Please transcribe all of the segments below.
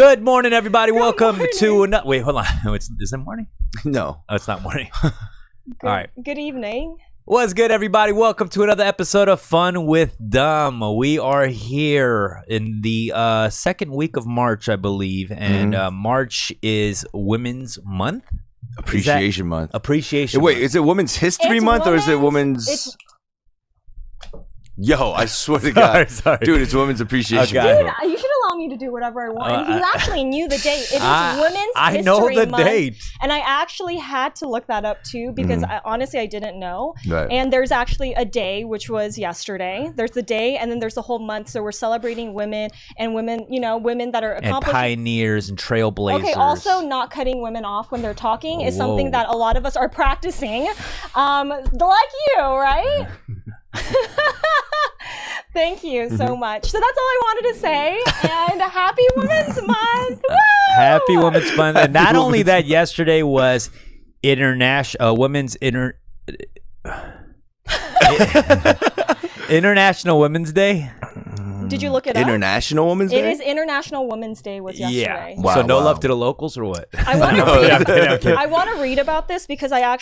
Good morning, everybody. Welcome to another. Wait, hold on. Is it morning? No. Oh, it's not morning. All right. Good evening. What's good, everybody? Welcome to another episode of Fun with Dumb. We are here in the second week of March, I believe, and March is Women's Month. Appreciation Month. Appreciation. Wait, month. is it Women's History Month or is it Women's? Yo, I swear to God, sorry. Dude, it's Women's Appreciation Okay. Month. Dude, you should allow me to do whatever I want. You actually knew the date. It is Women's I History know the Month, date. and I actually had to look that up too because honestly I didn't know. Right. And there's actually a day, which was yesterday. There's the day, and then there's the whole month. So we're celebrating women and women, women that are And accomplished. pioneers and trailblazers. Okay, also not cutting women off when they're talking is something that a lot of us are practicing. Like you, right? Thank you so much. So that's all I wanted to say. And happy Women's Month. Woo! Happy Women's Month. And not only that, yesterday was International Women's Day. Did you look it up? International Women's Day? It is International Women's Day was yesterday. Yeah. So no love to the locals or what? I want to read. I want to read about this because I have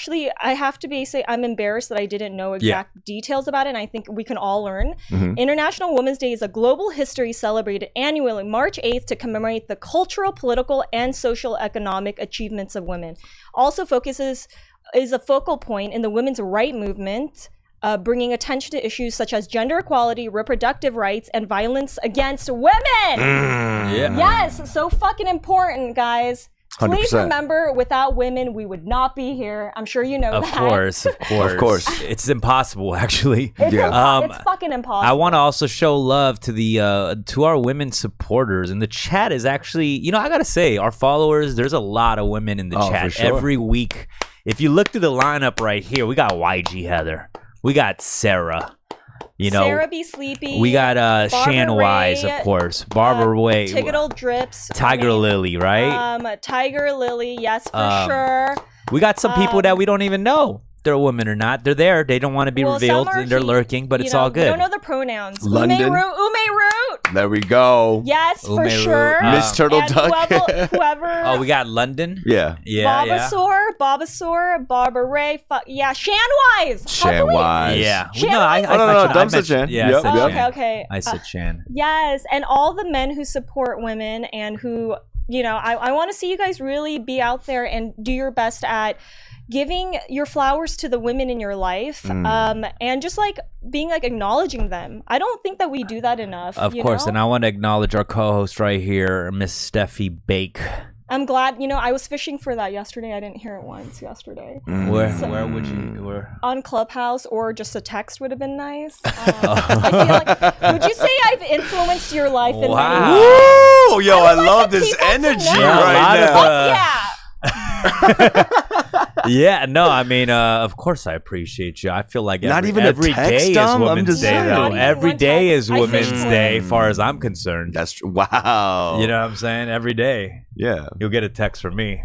to say I'm embarrassed that I didn't know exact details about it, and I think we can all learn. International Women's Day is a global history celebrated annually March 8th to commemorate the cultural, political, and social economic achievements of women. Also is a focal point in the women's right movement, bringing attention to issues such as gender equality, reproductive rights, and violence against women. Yes, so fucking important, guys. Please 100%. remember, without women, we would not be here. I'm sure you know that. Of course. It's impossible, actually. It's fucking impossible. I want to also show love to the to our women supporters, and the chat is actually, I gotta say, our followers. There's a lot of women in the chat for sure. every week. If you look through the lineup right here, we got YG Heather. We got Sarah, Sarah B. Sleepy. We got Shan Ray, Wise, of course. Barbara Way. Tickle Drips. Tiger Lily, right? Tiger Lily, yes, for sure. We got some people that we don't even know they're a woman or not. They're there. They don't want to be revealed, and they're lurking, but it's all good. We don't know the pronouns. London. Ume Root. There we go. Yes, for Ume sure. Root. Miss Turtle And Duck. whoever. Oh, we got London. Yeah. Babasaur, Barbara Ray. Shan Wise. Shan Wise. Yeah. Shan No, Wise? No, Dumb said Shan. Yeah, Yep, I said yep. Shan. Okay. I said Shan. Yes, and all the men who support women and who, I want to see you guys really be out there and do your best at giving your flowers to the women in your life, and just being acknowledging them. I don't think that we do that enough. Of course, and I want to acknowledge our co-host right here, Miss Steffie Baik. I'm glad. I was fishing for that yesterday. I didn't hear it once yesterday. Where would you? On Clubhouse, or just a text would have been nice. I feel like, would you say I've influenced your life in many ways? Woo! Yo, I love this energy right now. Yeah, no, I mean, of course I appreciate you. I feel like Not even a every text, day is Dom? I'm Women's just Day, saying. though. Not even Every one day text. is I Women's finished Day, as far as I'm concerned. That's true. Wow. You know what I'm saying? Every day. Yeah. You'll get a text from me.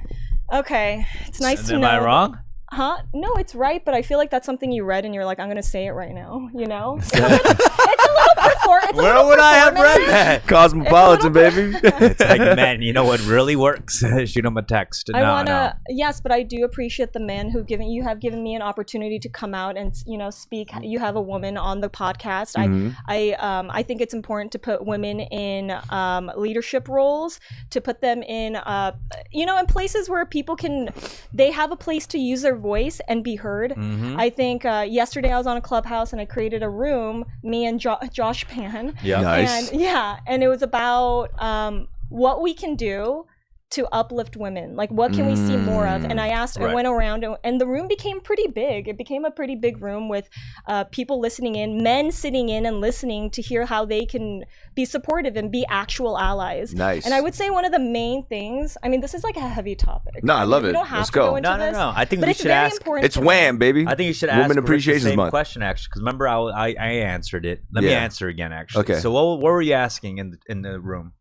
Okay, it's nice to know. Am I wrong? Huh? No, it's right, but I feel like that's something you read and you're like, I'm going to say it right now, It's a little Where would I have read that? Cosmopolitan, baby. It's like, man, you know what really works? Shoot them a text. Yes, but I do appreciate the men who have given me an opportunity to come out and speak. You have a woman on the podcast. I think it's important to put women in leadership roles, to put them in in places where people they have a place to use their voice and be heard. I think yesterday I was on a Clubhouse and I created a room, me and Josh Pan. Yeah. Nice. And it was about what we can do to uplift women. Like, what can we see more of? And I went around, and the room became pretty big. It became a pretty big room with people listening in, men sitting in and listening to hear how they can be supportive and be actual allies. Nice. And I would say one of the main things, I mean, this is like a heavy topic. No, I love it. We don't have Let's to go. into No. this, I think but we it's should very ask. important It's to wham, baby. I think you should Women ask Rick Appreciation the same Month. question, actually, because remember I answered it. Let me answer again, actually. Okay. So what were you asking in the room?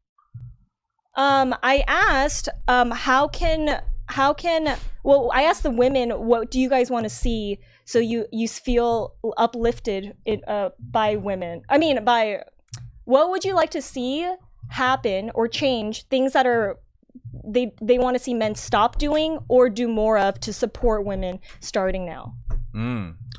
I asked, how can I asked the women, what do you guys want to see so you feel uplifted by women? I mean, what would you like to see happen or change, things that are they want to see men stop doing or do more of to support women starting now.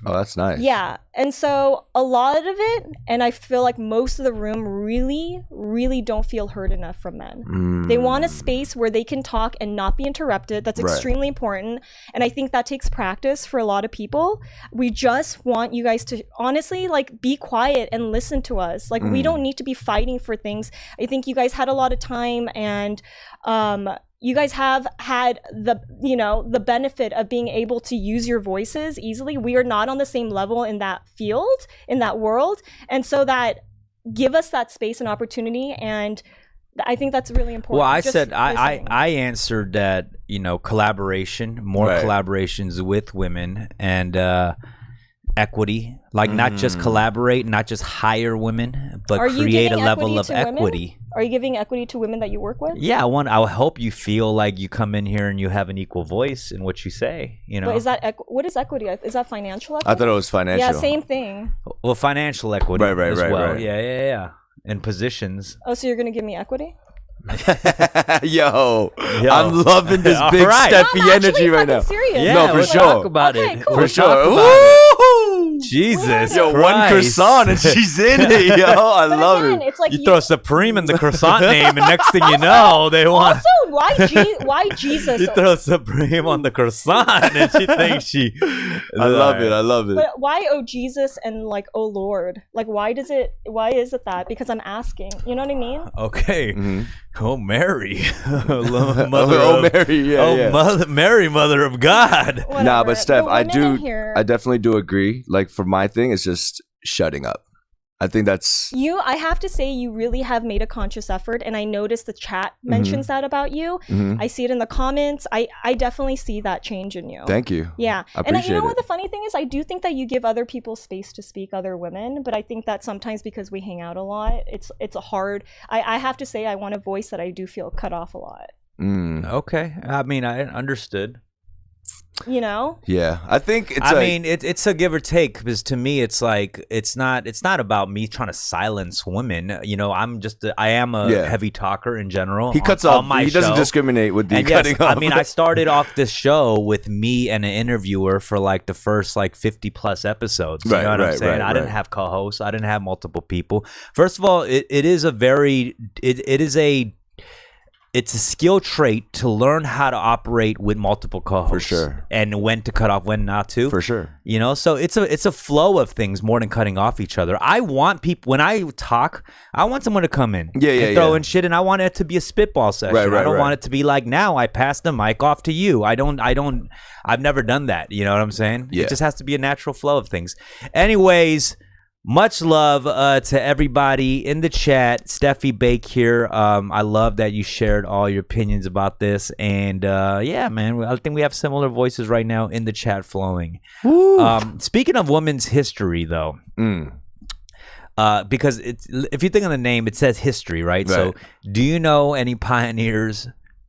Oh, that's nice. Yeah. And so a lot of it, and I feel like most of the room really don't feel heard enough from men. They want a space where they can talk and not be interrupted. That's extremely important. And I think that takes practice for a lot of people. We just want you guys to honestly like be quiet and listen to us. Like we don't need to be fighting for things. I think you guys had a lot of time, and you guys have had the benefit of being able to use your voices easily. We are not on the same level in that field, in that world. And so that give us that space and opportunity. And I think that's really important. Well, I answered that, collaboration, more collaborations with women, and equity, like not just collaborate, not just hire women, but create a level of equity. Women? Are you giving equity to women that you work with? Yeah, I hope you feel like you come in here and you have an equal voice in what you say. But is that what is equity? Is that financial equity? I thought it was financial. Yeah, same thing. Well, financial equity as well. Right. Yeah. And positions. Oh, so you're gonna give me equity? Yo, I'm loving this big Steffie energy right now. Serious. Yeah, no, for let's sure. Talk about okay, it. Cool. For sure. Woo! Jesus, yo, Christ. one croissant and she's in it, yo. I love it. It's like you throw Supreme in the croissant name, and next thing you know, they want. Also, why Jesus? You throw Supreme on the croissant, and she thinks she. I love it. But why, oh Jesus, and like, oh Lord? Like, why is it that? Because I'm asking. You know what I mean? Okay. Oh Mary, Mary, mother of God. Whatever. Nah, but Steph, I definitely do agree. Like for my thing, it's just shutting up. I think that's I have to say, you really have made a conscious effort, and I noticed the chat mentions that about you. I see it in the comments. I definitely see that change in you. Thank you. Yeah, I appreciate you know it. what the funny thing is? I do think that you give other people space to speak, other women, but I think that sometimes because we hang out a lot, it's a hard. I have to say, I want a voice that I do feel cut off a lot. Okay, I mean, I understood. Yeah, I think it's a give or take, because to me it's like it's not about me trying to silence women. I am a heavy talker in general. He cuts off. He doesn't discriminate with the cutting off. I mean, I started off this show with me and an interviewer for like the first like 50 plus episodes. You know what I'm saying? I didn't have co-hosts. I didn't have multiple people. First of all, it's a skill trait to learn how to operate with multiple co-hosts. For sure. And when to cut off, when not to. For sure. So it's a flow of things more than cutting off each other. I want people, when I talk, I want someone to come in and throw in shit, and I want it to be a spitball session. I don't want it to be like, now I pass the mic off to you. I've never done that. You know what I'm saying? Yeah. It just has to be a natural flow of things. Anyways, much love to everybody in the chat. Steffie Baik here. I love that you shared all your opinions about this. And yeah, man, I think we have similar voices right now in the chat flowing. Speaking of women's history, though, because if you think of the name, it says history, right? So do you know any pioneer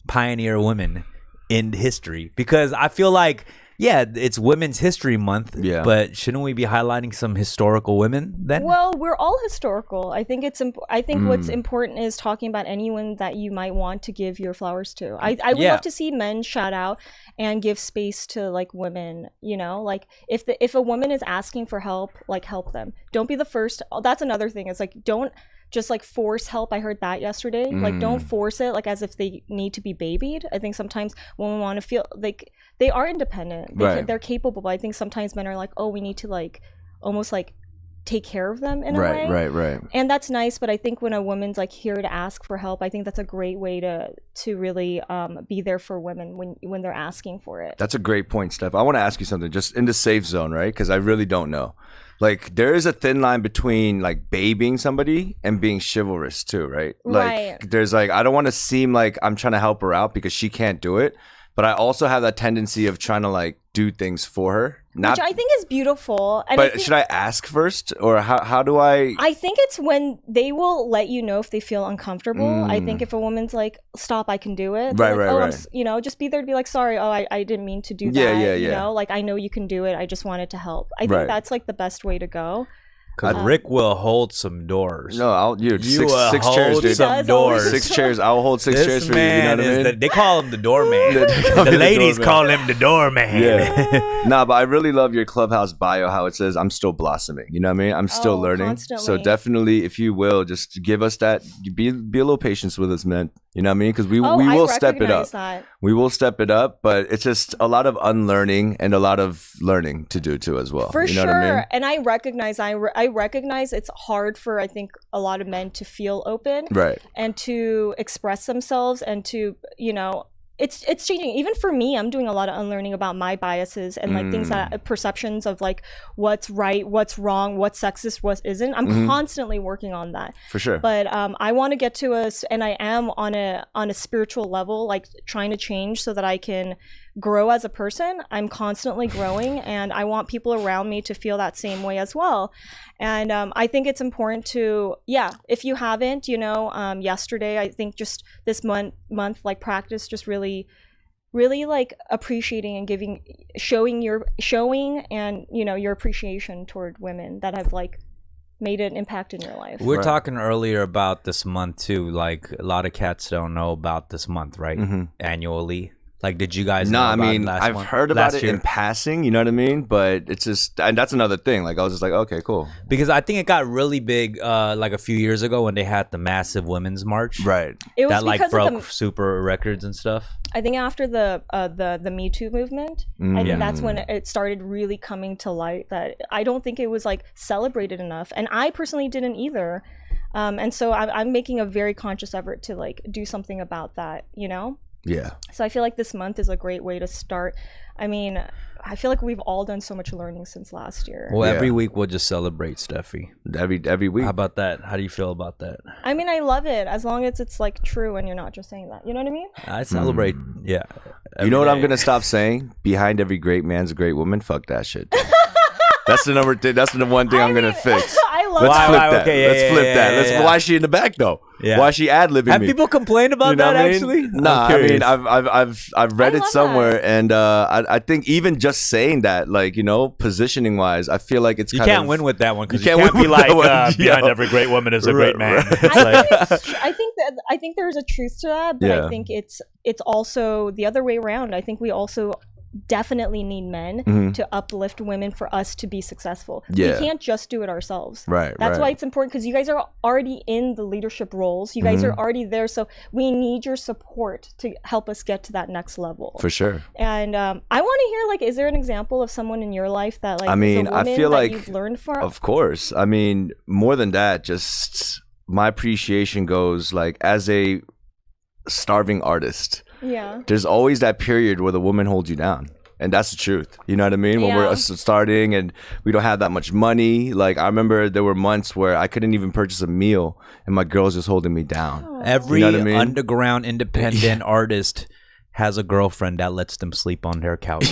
women in history? Because I feel like, yeah, it's Women's History Month, but shouldn't we be highlighting some historical women then? Well, we're all historical. I think what's important is talking about anyone that you might want to give your flowers to. I would love to see men shout out and give space to like women. Like if a woman is asking for help, like help them. Don't be the first. That's another thing. It's like don't just like force help. I heard that yesterday. Like don't force it like as if they need to be babied. I think sometimes women want to feel like they are independent. They're capable. But I think sometimes men are like, oh, we need to like almost like take care of them in a way. Right. And that's nice. But I think when a woman's like here to ask for help, I think that's a great way to really be there for women when they're asking for it. That's a great point, Steph. I want to ask you something just in the safe zone, right? Because I really don't know. Like there is a thin line between like babying somebody and being chivalrous too, right? Like there's like, I don't want to seem like I'm trying to help her out because she can't do it. But I also have that tendency of trying to like do things for her. Which I think is beautiful. And but should I ask first, or how do I? I think it's when they will let you know if they feel uncomfortable. I think if a woman's like, "Stop, I can do it," right. Just be there to be like, "Sorry, I didn't mean to do that." Like I know you can do it. I just wanted to help. I think that's like the best way to go. Because Rick will hold some doors. No, you six chairs, dude. Some doors. 6 chairs. I'll hold 6 chairs for you. You know what I mean? They call him the doorman. The ladies call him the doorman. Yeah. Nah, but I really love your Clubhouse bio, how it says, I'm still blossoming. You know what I mean? I'm still learning. Constantly. So definitely, if you will, just give us that. Be a little patient with us, man. You know what I mean? Because we will step it up. We will step it up, but it's just a lot of unlearning and a lot of learning to do too as well. For you know sure. What I mean? And I recognize it's hard for, I think, a lot of men to feel open. Right. And to express themselves and to, it's changing. Even for me, I'm doing a lot of unlearning about my biases and like things that perceptions of like what's right, what's wrong, what's sexist, what isn't. I'm constantly working on that. For sure. But I want to get to and I am on a spiritual level, like trying to change so that I can grow as a person. I'm constantly growing, and I want people around me to feel that same way as well. And I think it's important to, if you haven't, yesterday, I think just this month, like practice just really like appreciating and showing and, your appreciation toward women that have like made an impact in your life. We're talking earlier about this month too. Like a lot of cats don't know about this month, right? Annually. Like, did you guys know about I've heard about it in passing, you know what I mean? But it's just, and that's another thing. Like, I was just like, okay, cool. Because I think it got really big like a few years ago when they had the massive women's march. Right. It was that like broke super records and stuff. I think after the Me Too movement, I think that's when it started really coming to light that I don't think it was like celebrated enough. And I personally didn't either. And so I'm making a very conscious effort to like do something about that, Yeah. So I feel like this month is a great way to start. I mean, I feel like we've all done so much learning since last year. Well, every week we'll just celebrate Steffie. Every week. How about that? How do you feel about that? I mean, I love it as long as it's like true and you're not just saying that. You know what I mean? I celebrate, You know what I'm gonna stop saying? Behind every great man's a great woman. Fuck that shit. That's the number. That's the one thing I'm gonna fix. I love Let's that. flip that. Okay, Let's flip that. Why is she in the back though? Yeah. Why is she ad-libbing Have me? people complained about that actually? Nah, I mean, I've read it somewhere, and I think even just saying that, like, positioning wise, I feel like it's you kind can't of, win with that one because you can't be like behind every great woman is a great man. I think there's a truth to that, but I think it's also the other way around. I think we also definitely need men to uplift women for us to be successful. We can't just do it ourselves. That's why it's important, because you guys are already in the leadership roles. You guys are already there, so we need your support to help us get to that next level. For sure. And I want to hear, like, is there an example of someone in your life that, like, I mean, is a woman I feel that like you've learned from? Of course. I mean, more than that, just my appreciation goes like as a starving artist. Yeah. There's always that period where the woman holds you down. And that's the truth. You know what I mean? When we're starting and we don't have that much money. Like, I remember there were months where I couldn't even purchase a meal and my girl's just holding me down. Every underground independent artist has a girlfriend that lets them sleep on their couch.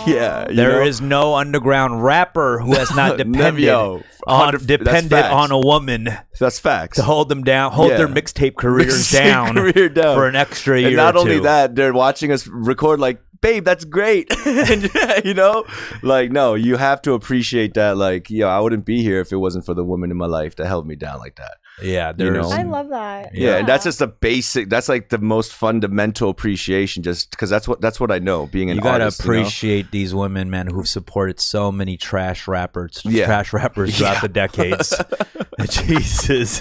There is no underground rapper who has not depended on a woman. That's facts. To hold them down, hold their mixtape careers down for an extra year. And not only that, they're watching us record like, babe, that's great. And, like, no, you have to appreciate that. Like, I wouldn't be here if it wasn't for the woman in my life that held me down like that. Yeah, I love that. Yeah, and that's just a basic. That's like the most fundamental appreciation, just because that's what I know. Being an artist, you gotta appreciate these women, man, who've supported so many trash rappers throughout the decades. Jesus,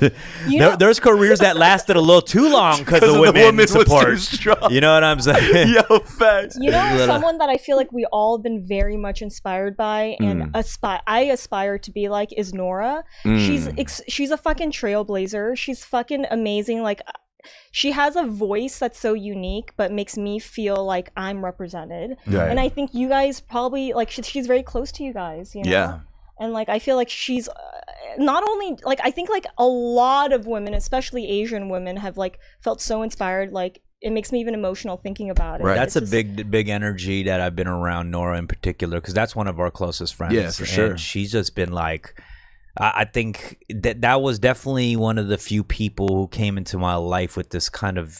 there's careers that lasted a little too long because of women's support. You know what I'm saying? Yo, facts. Someone that I feel like we all have been very much inspired by, and I aspire to be like, is Nora. She's a fucking trailblazer. She's fucking amazing. Like, she has a voice that's so unique, but makes me feel like I'm represented. Right. And I think you guys probably, like, she's very close to you guys. Yeah. And like, I feel like she's not only like, I think like a lot of women, especially Asian women, have like felt so inspired. Like, it makes me even emotional thinking about it. Right. That's a big energy that I've been around Nora in particular, because that's one of our closest friends. Yeah, for sure. And she's just been like, I think that was definitely one of the few people who came into my life with this kind of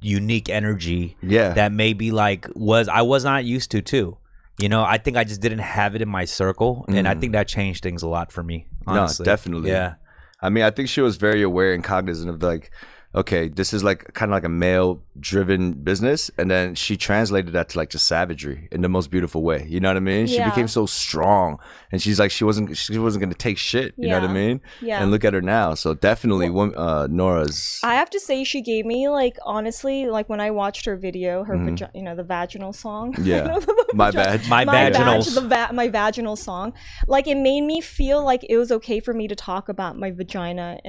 unique energy. Yeah. That maybe like I was not used to too. I think I just didn't have it in my circle, and I think that changed things a lot for me. honestly. No, definitely. Yeah. I mean, I think she was very aware and cognizant of like, okay, this is like kind of like a male driven business, and then she translated that to like just savagery in the most beautiful way. You know what I mean? She became so strong, and she's like she wasn't gonna take shit. You know what I mean? Yeah. And look at her now. So definitely, Nora's. I have to say, she gave me like, honestly, like when I watched her video, her the vaginal song. Yeah, my vaginal song. Like, it made me feel like it was okay for me to talk about my vagina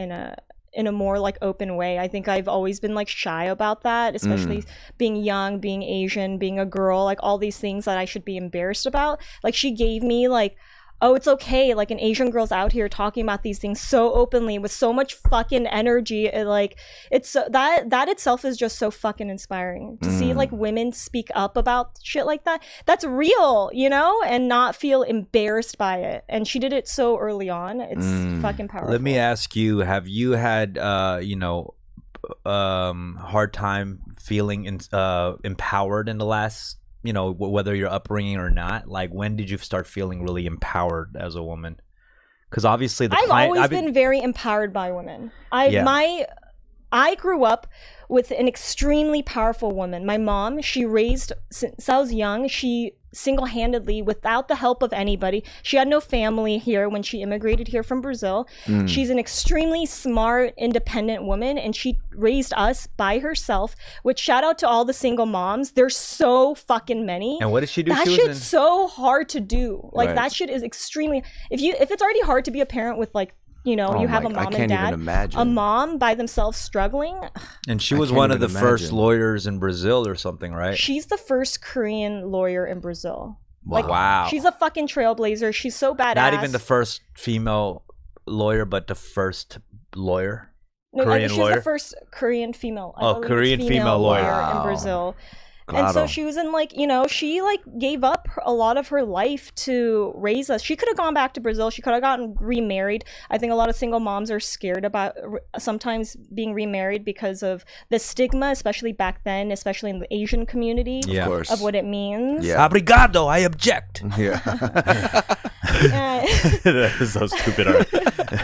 in a more like open way. I think I've always been like shy about that, especially being young, being Asian, being a girl, like all these things that I should be embarrassed about. Like, she gave me like, oh, it's okay. Like, an Asian girl's out here talking about these things so openly with so much fucking energy. And like, it's so, that itself is just so fucking inspiring to see like women speak up about shit like that. That's real, you know, and not feel embarrassed by it. And she did it so early on. It's fucking powerful. Let me ask you, have you had, hard time feeling empowered in the last, whether your upbringing or not? Like, when did you start feeling really empowered as a woman? Because obviously I've always been very empowered by women. I grew up with an extremely powerful woman. My mom, she raised, since I was young, she single-handedly, without the help of anybody. She had no family here when she immigrated here from Brazil. She's an extremely smart, independent woman, and she raised us by herself, which, shout out to all the single moms. There's so fucking many. And what did she do? That shit's so hard to do. Like, that shit is extremely, if it's already hard to be a parent with like, you have a mom and dad, a mom by themselves struggling. And she was one of the first lawyers in Brazil or something, right? She's the first Korean lawyer in Brazil. Wow. She's a fucking trailblazer. She's so badass. Not even the first female lawyer, but the first lawyer. No, Korean she's lawyer? The first Korean female. Korean female lawyer in Brazil. And so she was in like, she like gave up a lot of her life to raise us. She could have gone back to Brazil. She could have gotten remarried. I think a lot of single moms are scared about sometimes being remarried because of the stigma, especially back then, especially in the Asian community, of course, of what it means. Yeah. Obrigado, I object. Yeah. That is so stupid.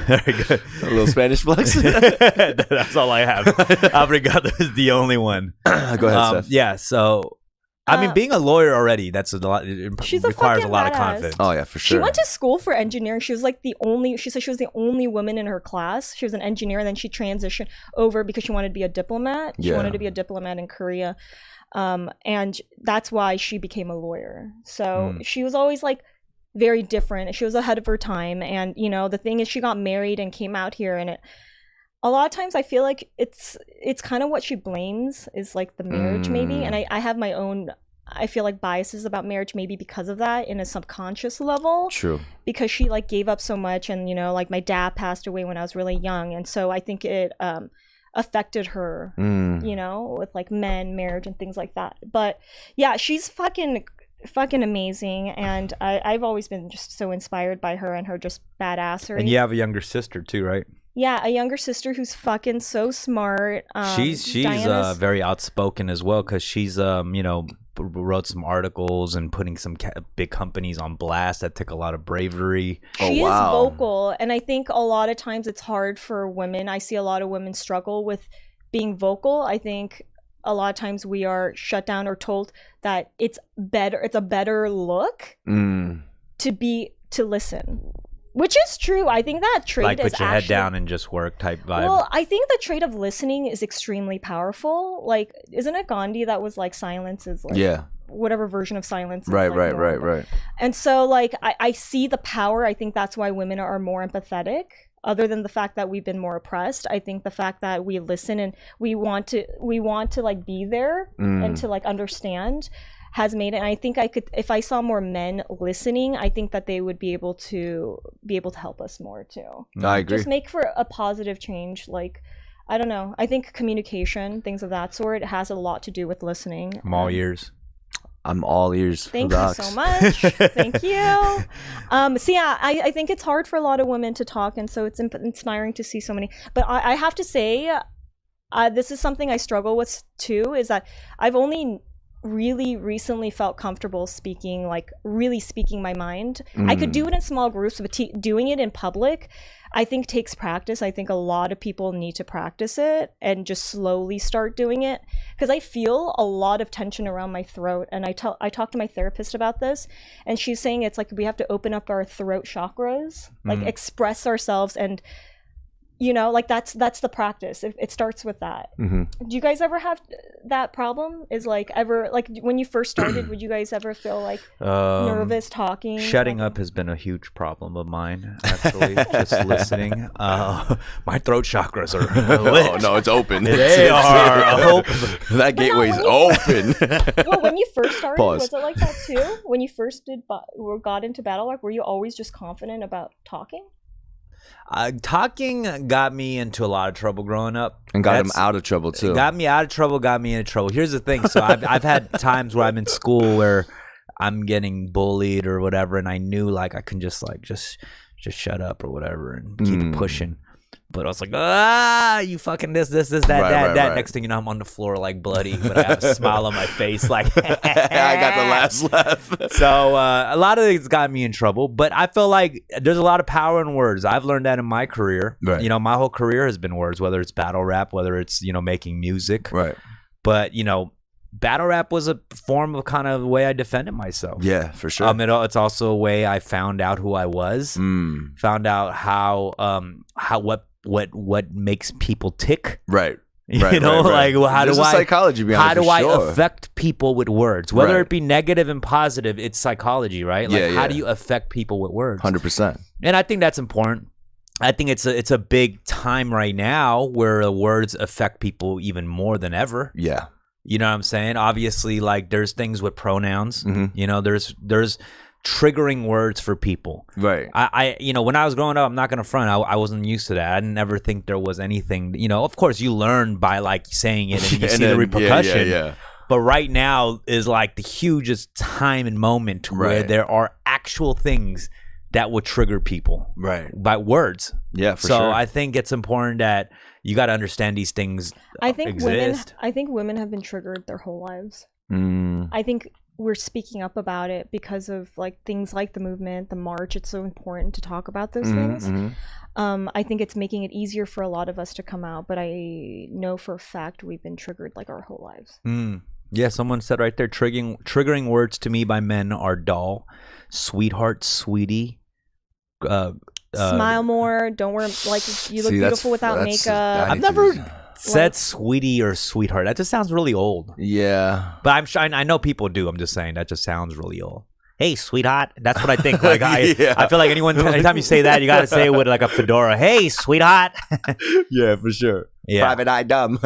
Very good. A little Spanish flex. That's all I have. Obrigado is the only one. Go ahead, Steph. Yeah, so I mean, being a lawyer already, that's a lot. It requires a lot of confidence. Oh yeah, for sure. She went to school for engineering. She was like she said she was the only woman in her class. She was an engineer, and then she transitioned over because she wanted to be a diplomat. She wanted to be a diplomat in Korea. And that's why she became a lawyer. So she was always like very different. She was ahead of her time. And, the thing is, she got married and came out here, and a lot of times I feel like it's kind of what she blames is like the marriage maybe. And I have my own, I feel like, biases about marriage maybe because of that in a subconscious level. True. Because she like gave up so much, and like my dad passed away when I was really young, and so I think it affected her, with like men, marriage, and things like that. But yeah, she's fucking amazing, and I've always been just so inspired by her and her just badassery. And you have a younger sister too, right? Yeah, a younger sister who's fucking so smart. She's very outspoken as well, because she's wrote some articles and putting some big companies on blast. That took a lot of bravery. She is vocal, and I think a lot of times it's hard for women. I see a lot of women struggle with being vocal. I think a lot of times we are shut down or told that it's a better look to listen. Which is true. I think that trait like is put your head down and just work type vibe. Well, I think the trait of listening is extremely powerful. Like, isn't it Gandhi that was like, silence is like whatever version of silence is right. And so like I see the power. I think that's why women are more empathetic. Other than the fact that we've been more oppressed, I think the fact that we listen and we want to like be there and to like understand has made it. And I think if I saw more men listening, I think that they would be able to help us more too. I agree. Just make for a positive change. Like, I don't know. I think communication, things of that sort, has a lot to do with listening. I'm all ears. I'm all ears. Thank you so much. Thank you. So yeah, I think it's hard for a lot of women to talk, and so it's inspiring to see so many. But I have to say, this is something I struggle with too. Is that I've only really recently felt comfortable speaking, like really speaking my mind. I could do it in small groups, but doing it in public, I think takes practice. I think a lot of people need to practice it and just slowly start doing it, because I feel a lot of tension around my throat. And I talked to my therapist about this, and she's saying it's like we have to open up our throat chakras, like express ourselves, and you know, like that's the practice. It starts with that. Do you guys ever have that problem? Is like ever, like when you first started, would you guys ever feel like nervous talking? Shutting up has been a huge problem of mine, actually. Just listening. My throat chakras are lit. Oh no, it's open. They are open. That gateway is open. Well, when you first started, Pause. was it like that too? When you first got into battle rap, were you always just confident about talking? Talking got me into a lot of trouble growing up, And got him out of trouble too. Got me out of trouble, got me into trouble. Here's the thing: so I've had times where I'm in school where I'm getting bullied or whatever, and I knew like I can just shut up or whatever and keep pushing. But I was like, you fucking this, that. Right. Next thing you know, I'm on the floor like bloody, but I have a smile on my face, like I got the last laugh. So a lot of things got me in trouble, but I feel like there's a lot of power in words. I've learned that in my career. Right. You know, my whole career has been words, whether it's battle rap, whether it's, you know, making music. Right. But, you know, battle rap was a form of kind of the way I defended myself. Yeah, for sure. It's also a way I found out who I was, found out what makes people tick. Right. You know, like how There's do I psychology behind it, for I sure. affect people with words, whether Right. it be negative and positive? It's psychology, right? Like how Yeah. do you affect people with words? 100%. And I think that's important. I think it's a big time right now where the words affect people even more than ever. Yeah. You know what I'm saying? Obviously, like there's things with pronouns. You know, there's triggering words for people. Right. I you know, when I was growing up, I'm not gonna front, I wasn't used to that. I didn't ever think there was anything, you know, of course you learn by like saying it and you see the repercussion. Yeah. But right now is like the hugest time and moment where there are actual things that would trigger people. Right. By words. Yeah, for so sure. I think it's important that you got to understand these things exist. I think women have been triggered their whole lives. I think we're speaking up about it because of like things like the movement, the march. It's so important to talk about those things. I think it's making it easier for a lot of us to come out, but I know for a fact we've been triggered like our whole lives. Yeah, someone said right there, triggering words to me by men are doll, sweetheart, sweetie, smile more, don't wear, like, you look beautiful without makeup. I've never said sweetie or sweetheart. That just sounds really old. Yeah. But I'm sure I know people do. I'm just saying that just sounds really old. Hey, sweetheart. That's what I think. Like I feel like anytime you say that, you got to say it with like a fedora. Hey, sweetheart. Yeah, for sure. Yeah. Private eye dumb.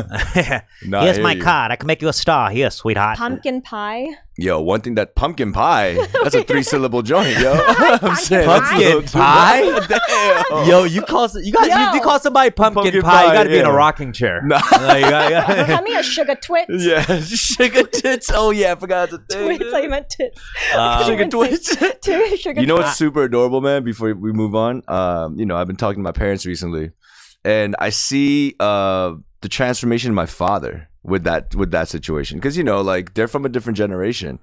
No, here's my card. I can make you a star. Here, sweetheart. Pumpkin pie. Yo, one thing that pumpkin pie, that's a 3-syllable joint, yo. I'm saying, pumpkin pie? Damn. Yo, you call somebody pumpkin pie, you got to be in a rocking chair. No. Come here, sugar twits. Yeah, sugar tits. Oh, yeah, I forgot the thing. Twits, I meant tits. Sugar twits. Sugar You know what's super adorable, man, before we move on? You know, I've been talking to my parents recently, and I see the transformation in my father with that situation, because you know, like, they're from a different generation,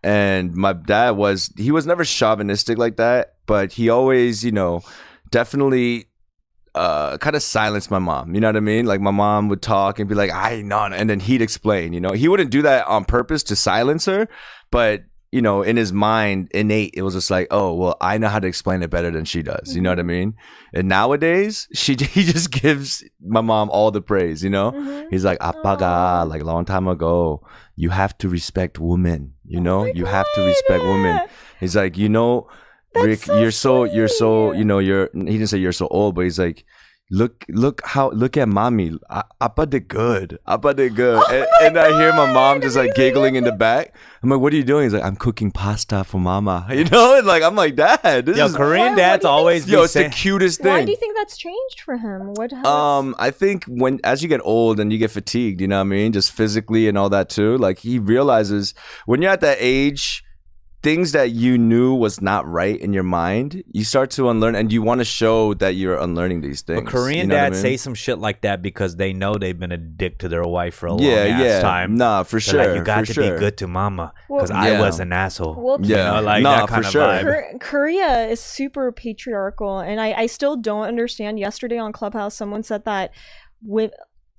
and my dad was never chauvinistic like that, but he always, you know, definitely kind of silenced my mom. You know what I mean? Like, my mom would talk and be like, I know, and then he'd explain. You know, he wouldn't do that on purpose to silence her, but you know, in his mind, innate, it was just like, oh, well, I know how to explain it better than she does. You know what I mean? And nowadays, he just gives my mom all the praise, you know? He's like, Apaga, like a long time ago, you have to respect women, you know? You have to respect women. He's like, you know, Rick, you're so, you know, he didn't say you're so old, but he's like, look at mommy. Appa did good. And I hear my mom just like giggling in the back. I'm like, what are you doing? He's like, I'm cooking pasta for mama. You know? And like, I'm like, Dad, Korean dads always it's the cutest thing. Why do you think that's changed for him? I think as you get old and you get fatigued, you know what I mean? Just physically and all that too. Like, he realizes when you're at that age, things that you knew was not right in your mind, you start to unlearn, and you want to show that you're unlearning these things. But Korean dads say some shit like that because they know they've been a dick to their wife for a long ass time. Nah, for sure. Like, you got to be good to mama because I was an asshole. Well, you know, like that kind of vibe. Korea is super patriarchal, and I still don't understand. Yesterday on Clubhouse, someone said that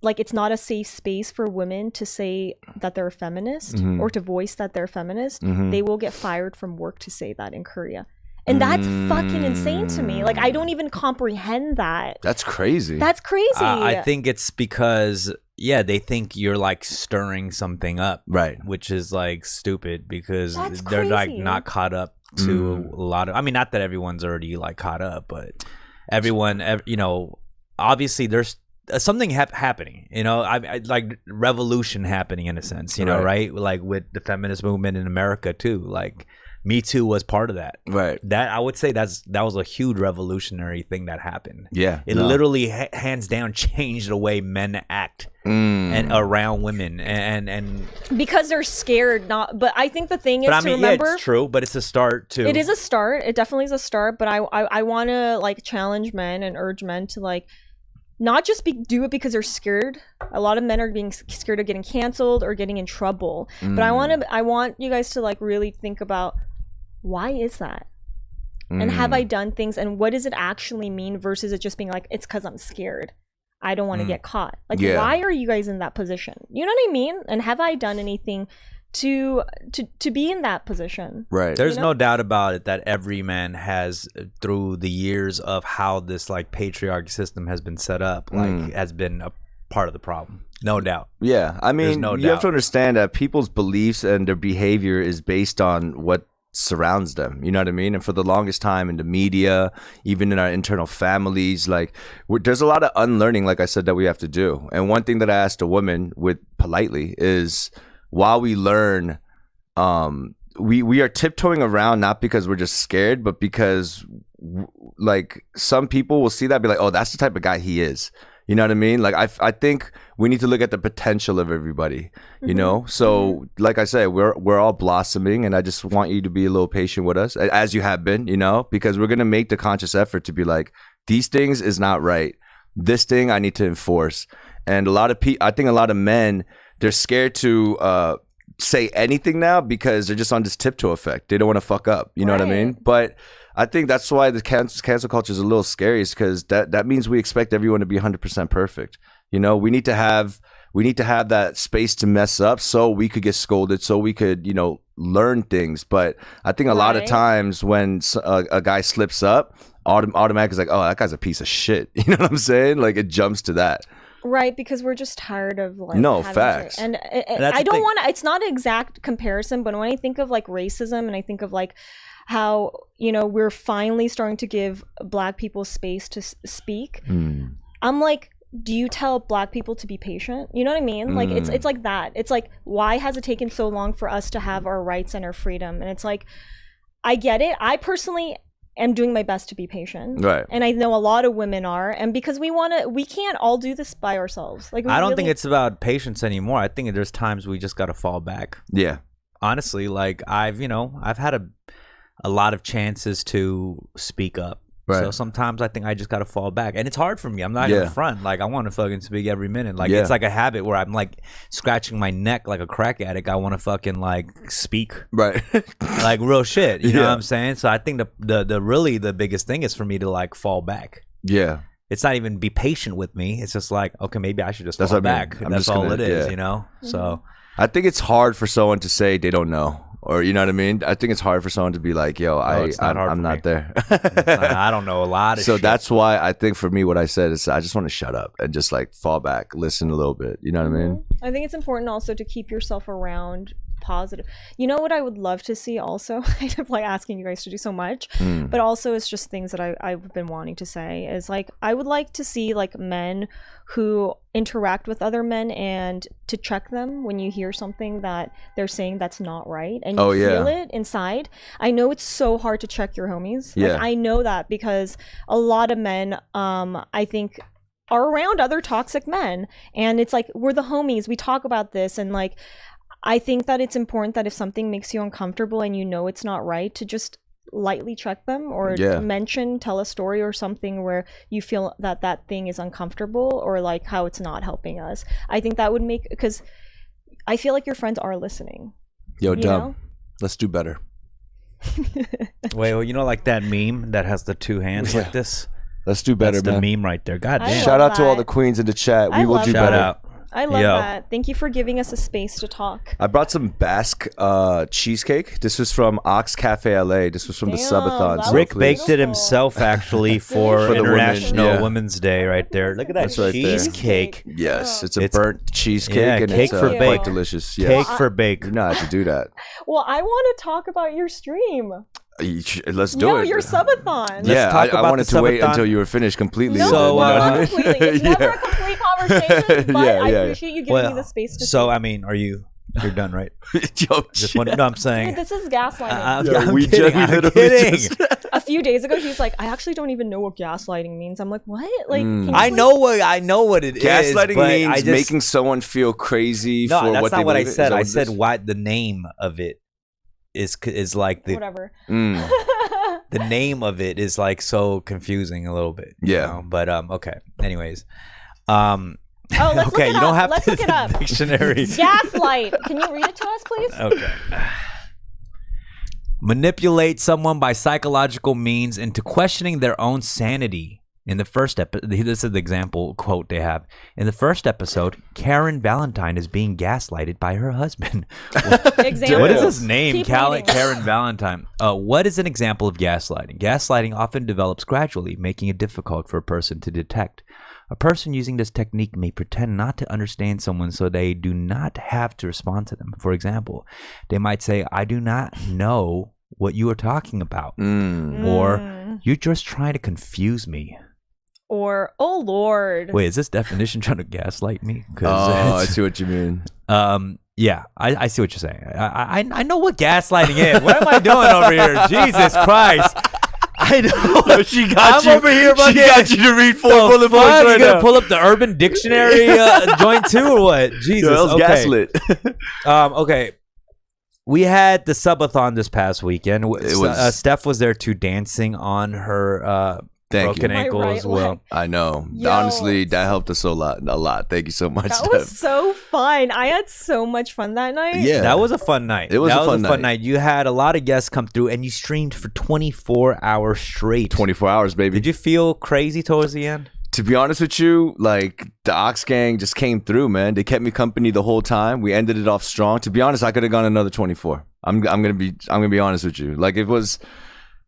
like it's not a safe space for women to say that they're a feminist or to voice that they're feminist. They will get fired from work to say that in Korea. And that's fucking insane to me. Like, I don't even comprehend that. That's crazy. That's crazy. I think it's because, they think you're like stirring something up. Right. Which is like stupid because they're like not caught up to a lot of, I mean, not that everyone's already like caught up, but everyone, you know, obviously there's something happening, you know, I like revolution happening in a sense, you know, right? Like with the feminist movement in America too, like Me Too was part of that. Right. That I would say that was a huge revolutionary thing that happened. Yeah. It literally hands down changed the way men act and around women and because they're scared. But I think the thing is to remember. Yeah, it's true, but it's a start too. It is a start. It definitely is a start. But I want to like challenge men and urge men to like not just do it because they're scared. A lot of men are being scared of getting canceled or getting in trouble. But I want you guys to like really think about, why is that? And have I done things, and what does it actually mean versus it just being like, it's because I'm scared. I don't want to get caught. Like, why are you guys in that position? You know what I mean? And have I done anything to be in that position? Right. There's no doubt about it that every man has, through the years of how this like patriarchy system has been set up, like has been a part of the problem. No doubt. Yeah. I mean, you have to understand that people's beliefs and their behavior is based on what surrounds them, you know what I mean? And for the longest time in the media, even in our internal families, like there's a lot of unlearning, like I said, that we have to do. And one thing that I asked a woman with politely is, while we learn, we are tiptoeing around, not because we're just scared, but because like some people will see that, be like, oh, that's the type of guy he is. You know what I mean? Like, I think we need to look at the potential of everybody, you know? So, like I said, we're all blossoming, and I just want you to be a little patient with us, as you have been, you know? Because we're going to make the conscious effort to be like, these things is not right. This thing I need to enforce. And I think a lot of men, they're scared to say anything now because they're just on this tiptoe effect. They don't want to fuck up, you know what I mean? But I think that's why the cancel culture is a little scary, is because that means we expect everyone to be 100% perfect. You know, we need to have that space to mess up so we could get scolded, so we could, you know, learn things. But I think a lot of times when a guy slips up, automatically is like, oh, that guy's a piece of shit. You know what I'm saying? Like, it jumps to that. Right, because we're just tired of like facts. And I don't want to. It's not an exact comparison, but when I think of like racism, and I think of like how, you know, we're finally starting to give Black people space to speak. I'm like, do you tell Black people to be patient? You know what I mean? Like it's like that. It's like, why has it taken so long for us to have our rights and our freedom? And it's like, I get it. I personally am doing my best to be patient, right? And I know a lot of women are, and because we can't all do this by ourselves. Like, I don't think it's about patience anymore. I think there's times we just got to fall back. Yeah, honestly, like I've had a lot of chances to speak up. Right. So sometimes I think I just got to fall back, and it's hard for me. I'm not gonna front. Like, I want to fucking speak every minute. Like, it's like a habit where I'm like scratching my neck like a crack addict. I want to fucking like speak, right? Like real shit. You know what I'm saying? So I think the really the biggest thing is for me to like fall back. Yeah. It's not even be patient with me. It's just like, okay, maybe I should just fall back. That's all it is, you know? So I think it's hard for someone to say they don't know. Or, you know what I mean? I think it's hard for someone to be like, yo, I'm not there. I don't know a lot of shit. So that's why I think for me, what I said is I just want to shut up and just like fall back, listen a little bit. You know what I mean? I think it's important also to keep yourself around positive. You know what I would love to see also? I don't like asking you guys to do so much, but also it's just things that I've been wanting to say is like, I would like to see like men who interact with other men and to check them when you hear something that they're saying that's not right and you feel it inside. I know it's so hard to check your homies. Like, I know that because a lot of men, I think, are around other toxic men, and it's like, we're the homies, we talk about this, and like, I think that it's important that if something makes you uncomfortable and you know it's not right, to just lightly check them or tell a story or something where you feel that that thing is uncomfortable or like how it's not helping us. I think that would make, because I feel like your friends are listening. Yo, dumb. Let's do better. Wait, well, you know, like that meme that has the two hands like this? Let's do better, That's man. the meme right there. God damn. Shout out to all the queens in the chat. We will do better. Shout out. I love that. Thank you for giving us a space to talk. I brought some Basque cheesecake. This was from Ox Cafe LA. This was from the Subathon. So Rick baked it himself actually for International Women's Day right there. Look at that cheesecake. Yes, it's a burnt cheesecake and cake it's for bake. quite delicious. Yeah. Cake for bake. You know how to do that. Well, I want to talk about your stream. Let's do it. Your subathon. Yeah, I wanted to wait until you were finished completely. No, not completely. It's never a complete conversation, but I appreciate you giving me the space to So, I mean, you're done, right? Yo, just one, no, I'm saying. Dude, this is gaslighting. I'm kidding. A few days ago, he's like, I actually don't even know what gaslighting means. I'm like, what? Like, I know what it is. Gaslighting means making someone feel crazy for what they believe. No, that's not what I said. I said what the name of it is like the whatever. The name of it is like so confusing a little bit. You know? But okay. Anyways, let's okay. You don't have let's to look it up. Dictionary. Gaslight. Can you read it to us, please? Okay. Manipulate someone by psychological means into questioning their own sanity. In the first episode, this is the example quote they have. In the first episode, Karen Valentine is being gaslighted by her husband. Example. What is his name? Keep Karen Valentine. What is an example of gaslighting? Gaslighting often develops gradually, making it difficult for a person to detect. A person using this technique may pretend not to understand someone so they do not have to respond to them. For example, they might say, I do not know what you are talking about. Or, you're just trying to confuse me. Or, oh Lord. Wait, is this definition trying to gaslight me? I see what you mean. Yeah, I see what you're saying. I know what gaslighting is. What am I doing over here? Jesus Christ. I know. She got you. I'm over here. She got you to read 4 bullet points right You gonna now. pull up the Urban Dictionary joint too, or what? Jesus. Yo, that was gaslit. Okay. We had the subathon this past weekend. Steph was there too, dancing on her broken ankle as well. I know. Honestly, that helped us a lot. Thank you so much, That Steph. was so fun. I had so much fun that night. Yeah, that was a fun night. It was a fun night. You had a lot of guests come through, and you streamed for 24 hours straight. 24 hours, baby. Did you feel crazy towards the end? To be honest with you, like the Ox Gang just came through, man. They kept me company the whole time. We ended it off strong. To be honest, I could have gone another 24. I'm gonna be honest with you. Like it was.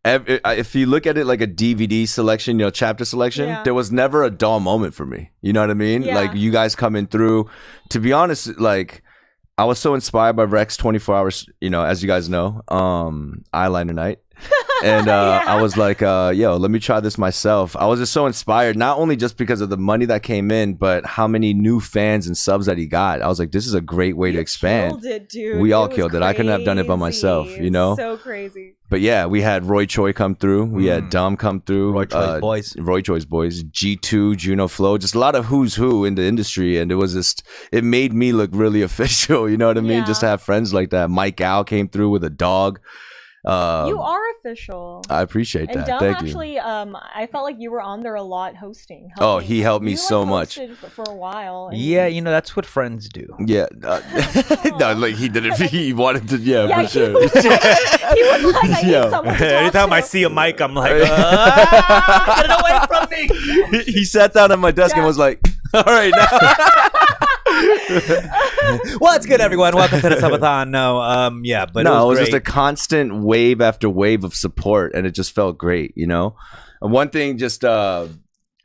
If you look at it like a DVD selection, chapter selection, there was never a dull moment for me. You know what I mean? Yeah. Like you guys coming through. To be honest, like I was so inspired by Rex 24 hours, as you guys know, eyeliner night. And I was like, yo, let me try this myself. I was just so inspired, not only just because of the money that came in, but how many new fans and subs that he got. I was like, this is a great way to expand. Killed it, dude. We all killed it. I couldn't have done it by myself, So crazy. But yeah, we had Roy Choi come through. We had Dom come through. Roy Choi's boys. G2, Juno Flow. Just a lot of who's who in the industry. And it made me look really official. You know what I mean? Just to have friends like that. Mike Al came through with a dog. You are official. I appreciate that. And Dom Thank actually, you. I felt like you were on there a lot hosting. He helped me so much. For a while. Yeah, that's what friends do. Yeah. No, like he did it. He wanted to. Yeah, for sure. He was like, I need someone to talk Anytime to. I see a mic, I'm like, get it away from me. He sat down at my desk and was like, all right now. What's good, everyone? Welcome to the subathon. But it was just a constant wave after wave of support, and it just felt great, And one thing, just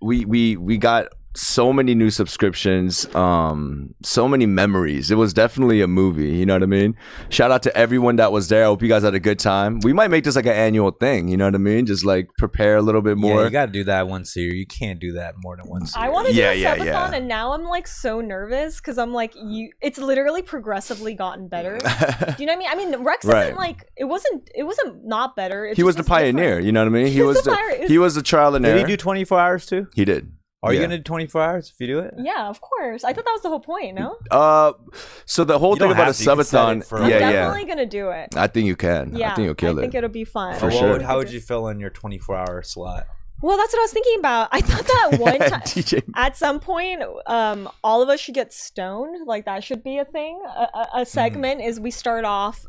we got so many new subscriptions, so many memories. It was definitely a movie, you know what I mean? Shout out to everyone that was there. I hope you guys had a good time. We might make this like an annual thing, you know what I mean? Just like prepare a little bit more. Yeah, you gotta do that once a year. You can't do that more than once a year. I want to do a subathon, and now I'm like so nervous because I'm like, it's literally progressively gotten better. Do you know what I mean? I mean, Rex isn't like, it wasn't not better. He was the pioneer, you know what I mean? He was the trial and error. Did he do 24 hours too? He did. Are you gonna do 24 hours if you do it? Yeah, of course. I thought that was the whole point. No. So the whole thing about a subathon, I'm definitely gonna do it. I think you can. Yeah, I think you'll kill it. I think it'll be fun. For sure. How would you feel in your 24-hour slot? Well, that's what I was thinking about. I thought that one time, at some point, all of us should get stoned. Like that should be a thing. A segment is we start off.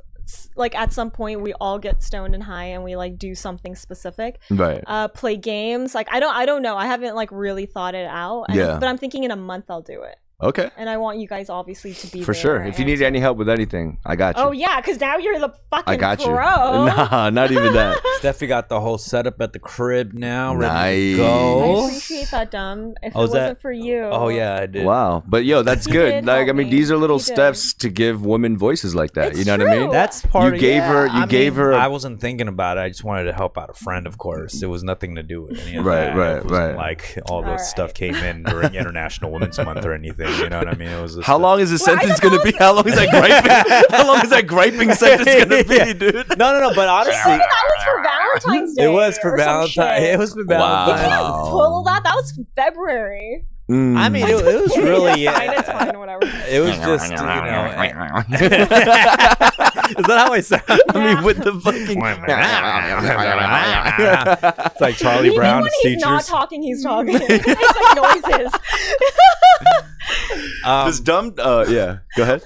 Like at some point we all get stoned and high and we like do something specific, right? Play games. Like I don't know, I haven't like really thought it out, but I'm thinking in a month I'll do it. Okay. And I want you guys obviously to be for there. Sure. If you need any help with anything, I got you. Oh yeah, because now you're the fucking I got pro. You. Nah, not even that. Steffi got the whole setup at the crib now. Ready nice. to go. I appreciate that, Dumb. If it wasn't for you. Oh yeah, I did. Wow. But yo, that's good. Like I mean, these are little steps to give women voices like that. It's you know true. what I mean? That's part. You gave her. You gave her. I wasn't thinking about it. I just wanted to help out a friend. Of course, it was nothing to do with any of right, that. Right. Like all this stuff came in during International Women's Month or anything. You know what I mean? It was. How long is this sentence gonna be? How long is that griping? How long is that griping sentence gonna be, dude? No. But honestly, that was for Valentine's Day. It was for Valentine's. It was for Valentine's. You can't pull that. That was February. I mean, it was really. It's fine, whatever. It was just, you know. Is that how I sound? I mean, with the fucking. It's like Charlie Brown. When he's not talking, he's talking. It's like noises. This dumb. Yeah. Go ahead.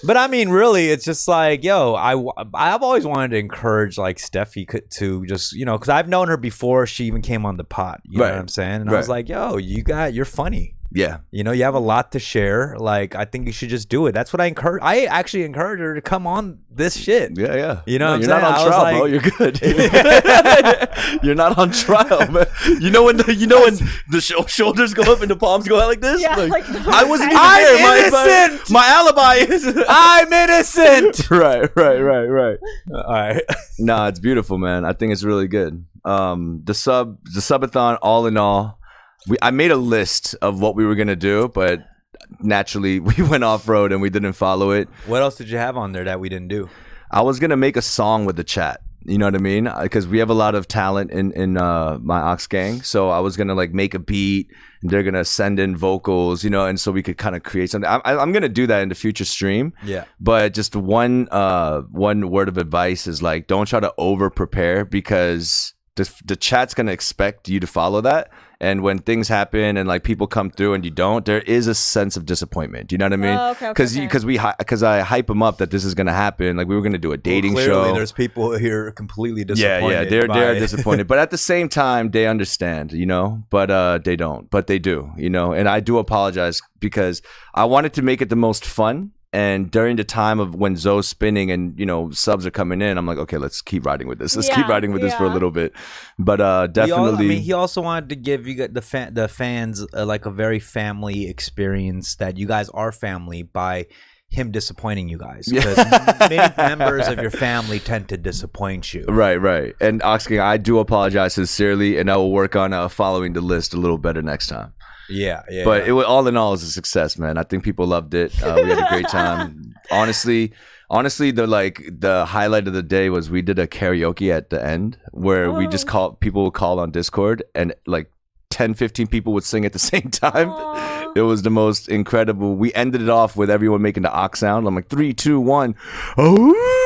But I mean, really, it's just like, yo, I've always wanted to encourage like Steffi to just, you know, because I've known her before she even came on the pod. You know what I'm saying? And I was like, yo, you're funny. Yeah. You know, you have a lot to share. Like, I think you should just do it. That's what I encourage. I actually encourage her to come on this shit. Yeah. You know, you're not on trial, bro. You're good. You're not on trial, man. You know when the shoulders go up and the palms go out like this? Yeah, like, no, I wasn't even I'm there. innocent. My alibi is. I'm innocent. Right. All right. Nah, it's beautiful, man. I think it's really good. The subathon, all in all. I made a list of what we were gonna do, but naturally we went off road and we didn't follow it. What else did you have on there that we didn't do? I was gonna make a song with the chat. You know what I mean? Because we have a lot of talent in my Ox gang, so I was gonna like make a beat. And they're gonna send in vocals, you know, and so we could kind of create something. I'm gonna do that in the future stream. Yeah. But just one word of advice is like, don't try to over prepare because the chat's gonna expect you to follow that. And when things happen and like people come through and you don't, there is a sense of disappointment. Do you know what I mean? Oh, okay. Because I hype them up that this is gonna happen. Like we were gonna do a dating show. There's people here completely disappointed. Yeah, they're disappointed. But at the same time, they understand, you know. But they don't. But they do, you know. And I do apologize because I wanted to make it the most fun. And during the time of when Zoe's spinning and, you know, subs are coming in, I'm like, okay, let's keep riding with this. Let's keep riding with this for a little bit. But definitely. He also wanted to give you the fans like a very family experience that you guys are family by him disappointing you guys. Because many members of your family tend to disappoint you. Right. And Ox King, I do apologize sincerely, and I will work on following the list a little better next time. Yeah. But it was, all in all, it was a success, man. I think people loved it. We had a great time. Honestly, the highlight of the day was we did a karaoke at the end where we just people would call on Discord and like 10-15 people would sing at the same time. Aww. It was the most incredible. We ended it off with everyone making the ox sound. I'm like 3, 2, 1. Oh.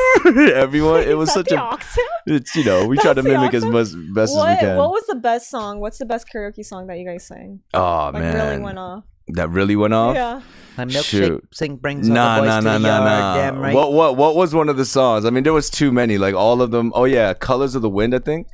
Everyone, it was such a. It's, you know, we try to mimic as best as we can. What was the best song? What's the best karaoke song that you guys sang? Oh like, man, really went off. That really went off. Yeah. My milkshake brings all nah. the boys to the yard. Damn right. What was one of the songs? I mean, there was too many. Like all of them. Oh yeah, Colors of the Wind. I think.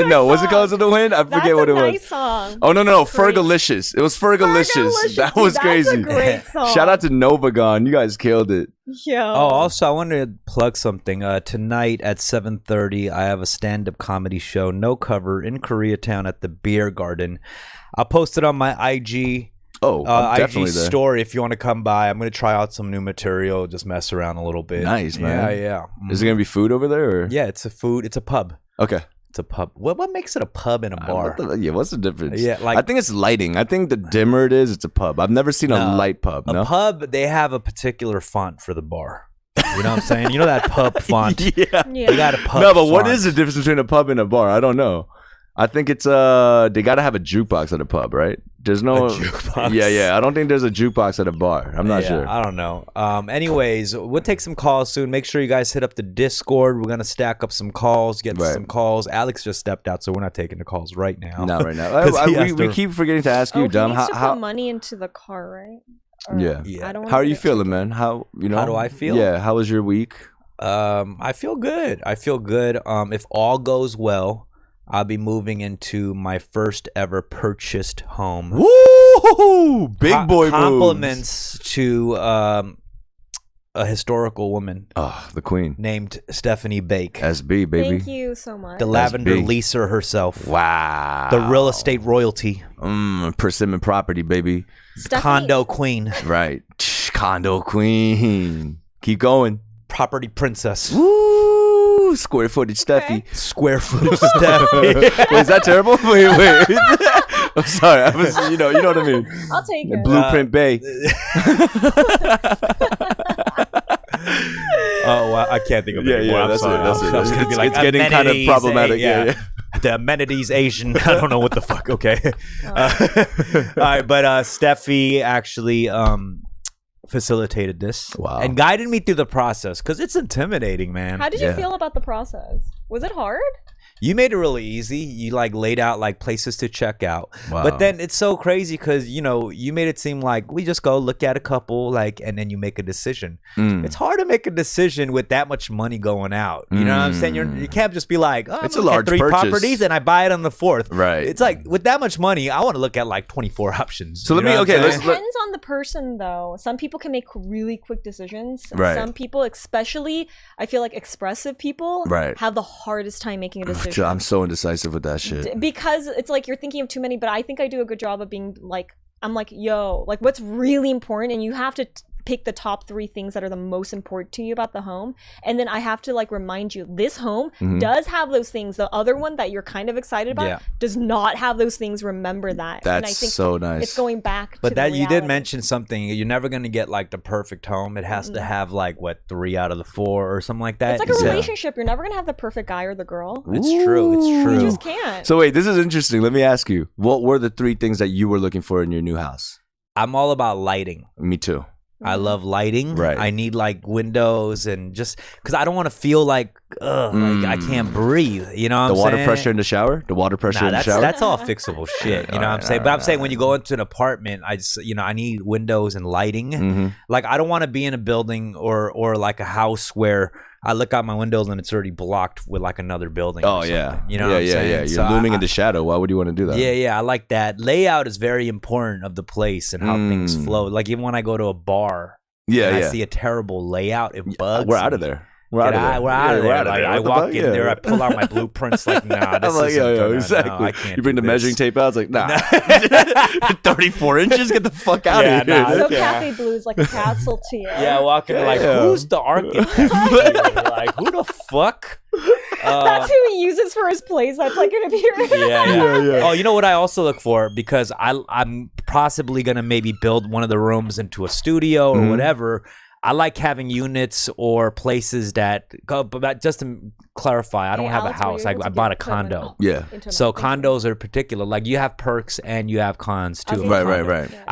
No, was it Colors of the Wind? I forget what it was. That's a nice song. Oh no, Fergalicious. It was Fergalicious. That was crazy. That's a great song. Shout out to Novagon. You guys killed it. Yo. Oh, also I wanted to plug something. Tonight at 7:30, I have a stand-up comedy show, no cover, in Koreatown at the Beer Garden. I'll post it on my IG. IG story if you want to come by. I'm going to try out some new material, just mess around a little bit. Nice, man. Yeah. Is it going to be food over there? Or? Yeah, it's a pub. Okay. It's a pub. What makes it a pub and a bar? What's the difference? Yeah, like, I think it's lighting. I think the dimmer it is, it's a pub. I've never seen a light pub. A pub, they have a particular font for the bar. You know what I'm saying? You know that pub font? Yeah. You got a pub No, but font. what is the difference between a pub and a bar? I don't know. I think it's they gotta have a jukebox at a pub, right? There's no jukebox. Yeah. I don't think there's a jukebox at a bar. I'm not sure. I don't know. Anyways, we'll take some calls soon. Make sure you guys hit up the Discord. We're gonna stack up some calls, get some calls. Alex just stepped out, so we're not taking the calls right now. Not right now. We keep forgetting to ask you, Dumb. He needs to put money into the car, right? Or, yeah. How are you feeling, man? How do I feel? Yeah. How was your week? I feel good. If all goes well, I'll be moving into my first ever purchased home. Woo! Big boy compliments to a historical woman. Oh, the queen. Named Steffie Baik. SB, baby. Thank you so much. The Lavender Lisa herself. Wow. The real estate royalty. Persimmon property, baby. Condo queen. Right. Condo queen. Keep going. Property princess. Woo! Square footage Steffi. Square footage Steffi. Wait, is that terrible? Wait. I'm sorry. I was, you know what I mean. I'll take it. Blueprint Bay. I can't think of it anymore. That's it. It's getting kind of problematic. Yeah. The amenities Asian. I don't know what the fuck. Okay. All right, but Steffi actually facilitated this and guided me through the process because it's intimidating, man. How did you feel about the process? Was it hard? You made it really easy. You like laid out like places to check out. Wow. But then it's so crazy because you made it seem like we just go look at a couple and then you make a decision. It's hard to make a decision with that much money going out. You know what I'm saying? You can't just be like, oh, it's a large 3 purchase. Properties and I buy it on the 4th. Right. It's like with that much money, I want to look at like 24 options. So it depends on the person though. Some people can make really quick decisions. Right. Some people, especially I feel like expressive people, have the hardest time making a decision. I'm so indecisive with that shit. Because it's like you're thinking of too many, but I think I do a good job of being like, I'm like, yo, like what's really important, and you have to pick the top 3 things that are the most important to you about the home, and then I have to like remind you this home does have those things. The other one that you're kind of excited about does not have those things. Remember that. That's and I think so nice. It's going back but to that the you did mention something. You're never going to get like the perfect home. It has to have like 3 out of the 4 or something like that. It's like a relationship. You're never going to have the perfect guy or the girl. It's true. You just can't. So wait, this is interesting. Let me ask you, what were the 3 things that you were looking for in your new house? I'm all about lighting. Me too. I love lighting. Right. I need like windows and just because I don't want to feel like like I can't breathe. You know what I'm saying? The water pressure in the shower? The water pressure in the shower? That's all fixable shit. You know what I'm saying? But I'm saying when you go into an apartment, I just, I need windows and lighting. Like I don't want to be in a building or like a house where I look out my windows and it's already blocked with like another building. Oh yeah, you know what I'm saying? Yeah. You're looming in the shadow. Why would you want to do that? Yeah. I like that. Layout is very important of the place and how things flow. Like even when I go to a bar, I see a terrible layout. It bugs. We're out of there. We're out of there. I walk in there, I pull out my blueprints. Like, nah, this isn't exactly. No, I can't. You bring the measuring tape out. It's like, nah, 34 inches. Get the fuck out of here. So Cafe Blue is like a castle to you. Yeah, walking like, who's the architect? Like, who the fuck? That's who he uses for his plays. That's like gonna be yeah. Oh, you know what I also look for, because I'm possibly gonna maybe build one of the rooms into a studio or whatever. I like having units or places that, but just to clarify, I don't have a house. I bought a condo. Yeah. So condos are particular. Like you have perks and you have cons too. Right. Yeah.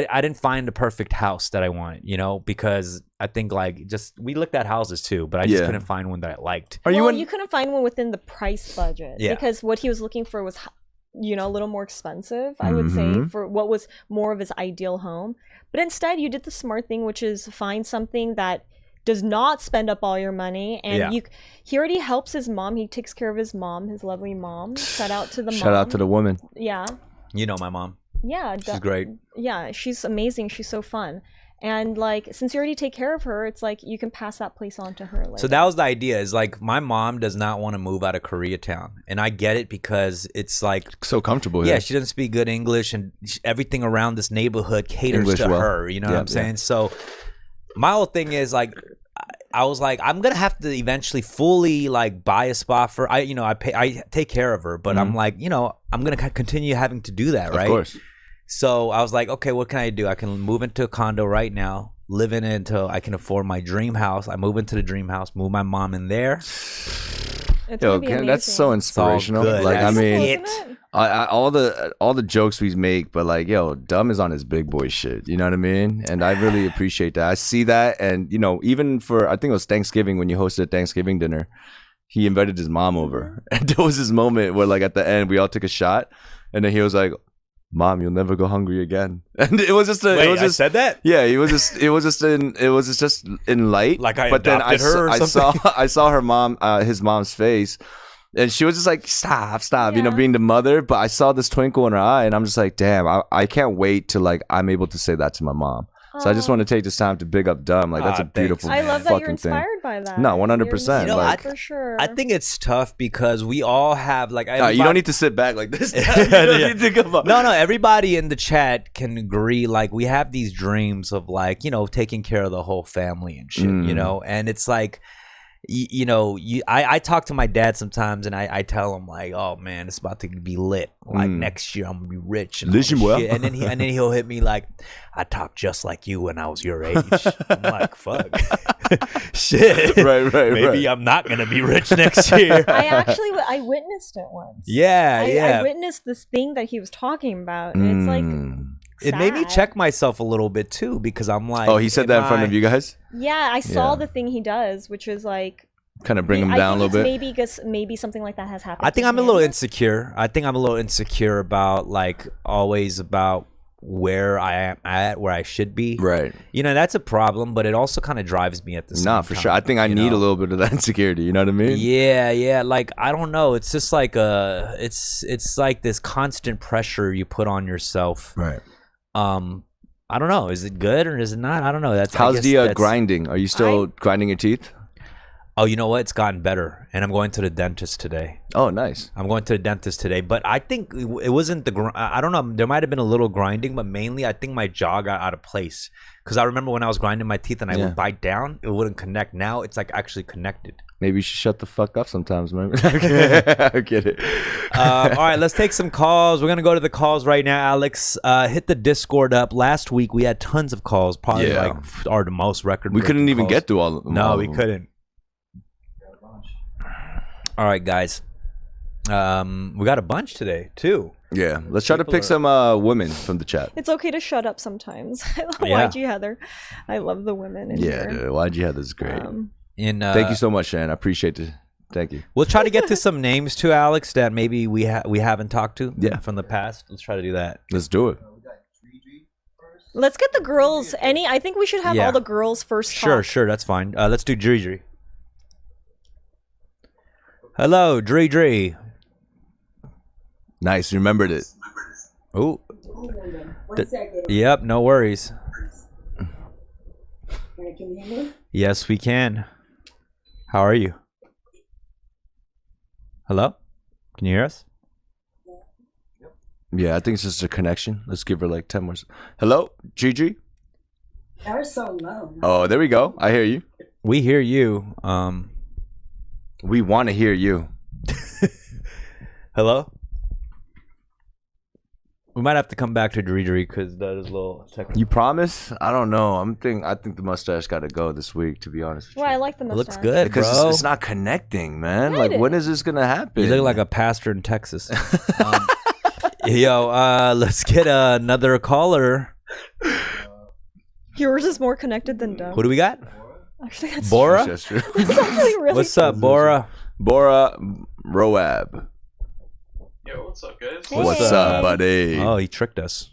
I didn't find the perfect house that I wanted, because I think like we looked at houses too, but I just couldn't find one that I liked. You couldn't find one within the price budget because what he was looking for was, a little more expensive, I would say, for what was more of his ideal home. But instead, you did the smart thing, which is find something that does not spend up all your money. And he already helps his mom. He takes care of his mom, his lovely mom. Shout out to the mom. Shout out to the woman. Yeah. You know my mom. Yeah. She's great. Yeah, she's amazing. She's so fun. And like, since you already take care of her, it's like you can pass that place on to her later. So that was the idea, is like my mom does not want to move out of Koreatown. And I get it, because it's like so comfortable. Yeah, she doesn't speak good English, and everything around this neighborhood caters English to well. her. You know what I'm saying? So my whole thing is like, I was like, I'm gonna have to eventually fully like buy a spot for I take care of her, but I'm like, I'm gonna continue having to do that, right? Of course. So I was like, okay, what can I do? I can move into a condo right now, live in it until I can afford my dream house. I move into the dream house, move my mom in there. It's gonna be amazing. That's so inspirational. Good. Like, That's I mean, it? all the jokes we make, but like, yo, Dumb is on his big boy shit. You know what I mean? And I really appreciate that. I see that, and you know, even for I think it was Thanksgiving when you hosted a Thanksgiving dinner, he invited his mom over, and there was this moment where like at the end we all took a shot, and then he was like, "Mom, you'll never go hungry again." And it was just I said that. Yeah, it was just in light. Like I but then adopted her or I saw her mom, his mom's face, and she was just like, stop, you know, being the mother. But I saw this twinkle in her eye, and I'm just like, damn, I can't wait till like I'm able to say that to my mom. So I just want to take this time to big up Dumb. Like that's a beautiful. I love that you're thing. inspired by that. No, 100%. You know, like, for sure. I think it's tough because we all have like. you don't need to sit back like this. You don't need to come up. No. Everybody in the chat can agree. Like we have these dreams of like, you know, taking care of the whole family and shit. You know, and it's like. I talk to my dad sometimes and I tell him like, oh man, it's about to be lit. Like next year I'm gonna be rich and listen well. shit. And then he'll hit me like, I talked just like you when I was your age. I'm like, fuck. Shit. Right. Maybe I'm not gonna be rich next year. I witnessed it once. Yeah. I witnessed this thing that he was talking about. And it's like it made me sad. check myself a little bit too because I'm like, oh, he said that in front of you guys? Yeah, I saw the thing he does, which was like kind of bring him down a little bit. Maybe something like that has happened. I think I'm a little insecure. I think I'm a little insecure about like always about where I am at, where I should be. Right. You know, that's a problem, but it also kind of drives me at the same time. Nah, for sure. I think I need a little bit of that insecurity. You know what I mean? Yeah. Like, I don't know. It's just like it's like this constant pressure you put on yourself. Right. I don't know. Is it good or is it not? I don't know. How's the grinding? Are you still grinding your teeth? Oh, you know what? It's gotten better, and I'm going to the dentist today. Oh, nice. I'm going to the dentist today, but I think it wasn't I don't know. There might have been a little grinding, but mainly I think my jaw got out of place. Because I remember when I was grinding my teeth and I would bite down, it wouldn't connect. Now it's like actually connected. Maybe you should shut the fuck up sometimes, man. I get it. All right, let's take some calls. We're going to go to the calls right now, Alex. Hit the Discord up. Last week, we had tons of calls. Probably the most record. We couldn't even get through all of them. No, we couldn't. All right, guys. We got a bunch today, too. Yeah, let's try to pick some women from the chat. It's okay to shut up sometimes. YG Heather. I love the women in here. Dude, YG Heather's great. Thank you so much, Shan. I appreciate it. Thank you. We'll try to get to some names too, Alex, that maybe we haven't talked to from the past. Let's try to do that. Let's do it. Let's get the girls. I think we should have all the girls first. Sure, that's fine. Let's do Dri. Hello, Dri. Nice, remembered it. Oh. 1 second. Yep, no worries. Can you hear me? Yes, we can. How are you? Hello? Can you hear us? Yeah, I think it's just a connection. Let's give her like 10 more. Hello, Dri? That was so low. Oh, there we go. I hear you. We hear you. We want to hear you. Hello? We might have to come back to Dri because that is a little technical. You promise? I don't know. I think the mustache got to go this week, to be honest with you. Well, I like the mustache. It looks good, because bro. it's not connecting, man. Like, when is this going to happen? You look like a pastor in Texas. Let's get another caller. Yours is more connected than Dumb. Who do we got? Actually, that's Bora? That's true. That's actually really What's up, Bora? Bora Roab. Yo, what's up, guys? Hey. What's up, buddy? Oh, he tricked us.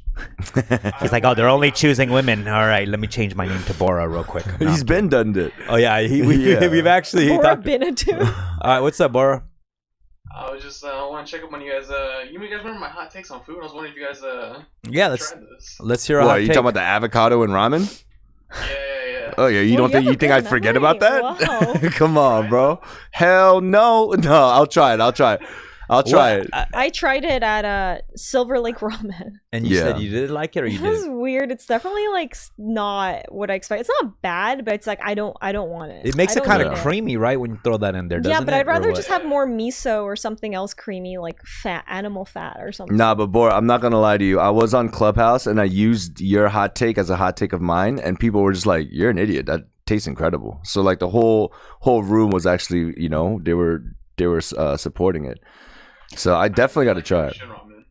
He's like, oh, they're only choosing women. All right, let me change my name to Bora real quick. No. He's been done it. Oh, yeah, we've actually... Bora Benadu. All right, what's up, Bora? I was just want to check up on you guys. You guys remember my hot takes on food? I was wondering if you guys yeah, tried this. let's hear. What, are you talking about the avocado and ramen? Yeah. Oh yeah, you think I'd forget about that? Wow. Come on, bro. Hell no. I'll try it. I tried it at Silver Lake Ramen. And you said you did like it, or you It was didn't? weird. It's definitely like not what I expect. It's not bad, but it's like I don't want it. It makes it kind of need creamy, right, when you throw that in there, doesn't it? Yeah, but I'd Or rather what? just have more miso or something else creamy, like animal fat or something. Nah, but Bora, I'm not gonna lie to you. I was on Clubhouse and I used your hot take as a hot take of mine, and people were just like, "You're an idiot. That tastes incredible." So like the whole room was actually, they were supporting it. So I definitely got to try it. Shin ramen.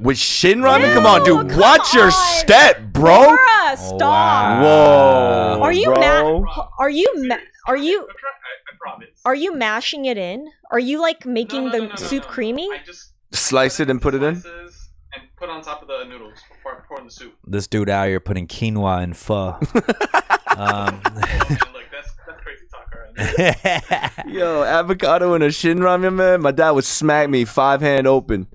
With Shin ramen? Ew, Come on, dude. come Watch your on. step, bro. Laura, stop. Wow. Whoa. Are you bro. Are you I promise. are you mashing it in? Are you like making the soup No. creamy? I just Slice it and put it in? slices and put on top of the noodles before I pour in the soup. This dude out here putting quinoa in pho. And look, that's crazy talk right now. Yo, avocado and a Shin ramen, man. My dad would smack me 5-hand open.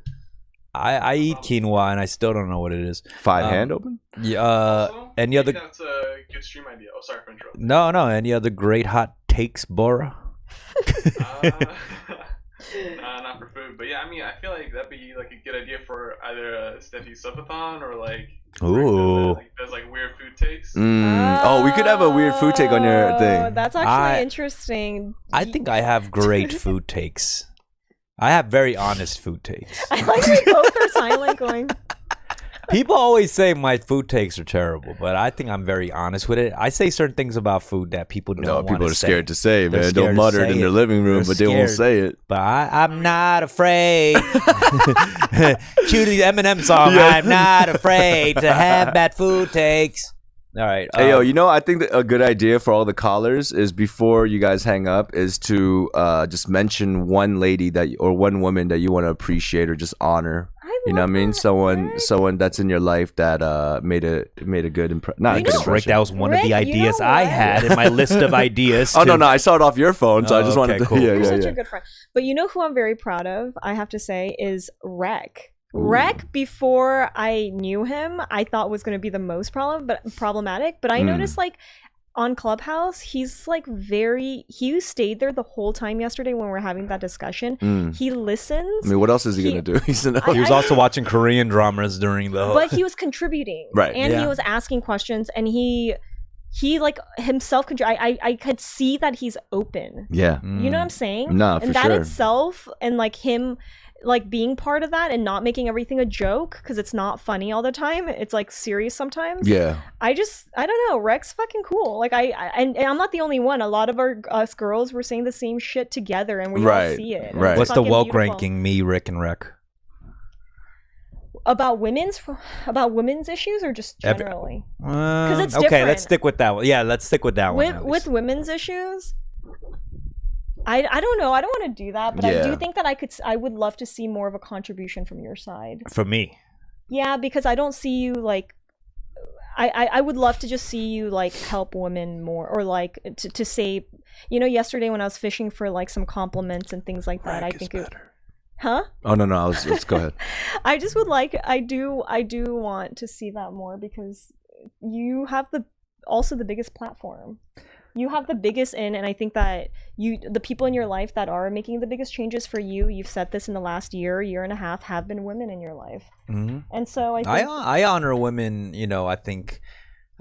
I eat quinoa and I still don't know what it is. 5-hand open? Yeah. Also, Any I other? think that's a good stream idea. Oh, sorry for interrupting. No. Any other great hot takes, Bora? Not for food, but yeah, I mean, I feel like that'd be like a good idea for either Steffie's Subathon or like Ooh. there's like weird food takes. Oh, we could have a weird food take on your thing. That's actually interesting. I think I have great food takes. I have very honest food takes. I like we both are silent going. People always say my food takes are terrible, but I think I'm very honest with it. I say certain things about food that people don't want to say. No, people are scared to say, They're man. scared Don't to mutter it say in their it. living room, They're but they won't scared. say it. But I'm not afraid. Cue the Eminem song. Yeah. I'm not afraid to have bad food takes. All right. Hey, yo, you know, I think that a good idea for all the callers is before you guys hang up is to just mention one lady or one woman that you want to appreciate or just honor. You know what I mean? Someone that's in your life that made a good impression. Not a good Rick, impression. that was one of Rick, the you ideas know I what? had in my list of ideas. Oh, to- no, I saw it off your phone, so I Oh, just wanted okay, to. cool. Yeah, You're yeah, such yeah. a good friend. But you know who I'm very proud of, I have to say, is Rek. Rek, before I knew him, I thought was going to be the most problematic. But I noticed, like, on Clubhouse, he's like he stayed there the whole time yesterday when we were having that discussion. He listens. I mean, what else is he going to do? He's an He was also watching Korean dramas during the whole... But he was contributing. Right. And Yeah. he was asking questions, and he like himself I could see that he's open. Yeah. You know what I'm saying? No, for and that sure. itself, and like him like being part of that and not making everything a joke because it's not funny all the time, it's like serious sometimes. Yeah. I don't know, Rek's fucking cool. Like and I'm not the only one. A lot of us girls were saying the same shit together, and we all see it. And Right. it's What's the fucking woke beautiful. ranking? Me, Rick, and Rek. About women's issues or just generally? It's okay, different. let's stick with that one. Yeah, let's stick with that one. at With least. women's issues, I don't know. I don't want to do that, but I Yeah. do think that I would love to see more of a contribution from your side. For me. Yeah, because I don't see you like. I would love to just see you like help women more, or like to say, you know, yesterday when I was fishing for like some compliments and things like that. I think it. Huh? Oh, no. Let's go ahead. I just would like. I do want to see that more because you have also the biggest platform. You have the biggest and I think that the people in your life that are making the biggest changes for you've said this in the last year and a half, have been women in your life. Mm-hmm. And so I think I honor women. You know, I think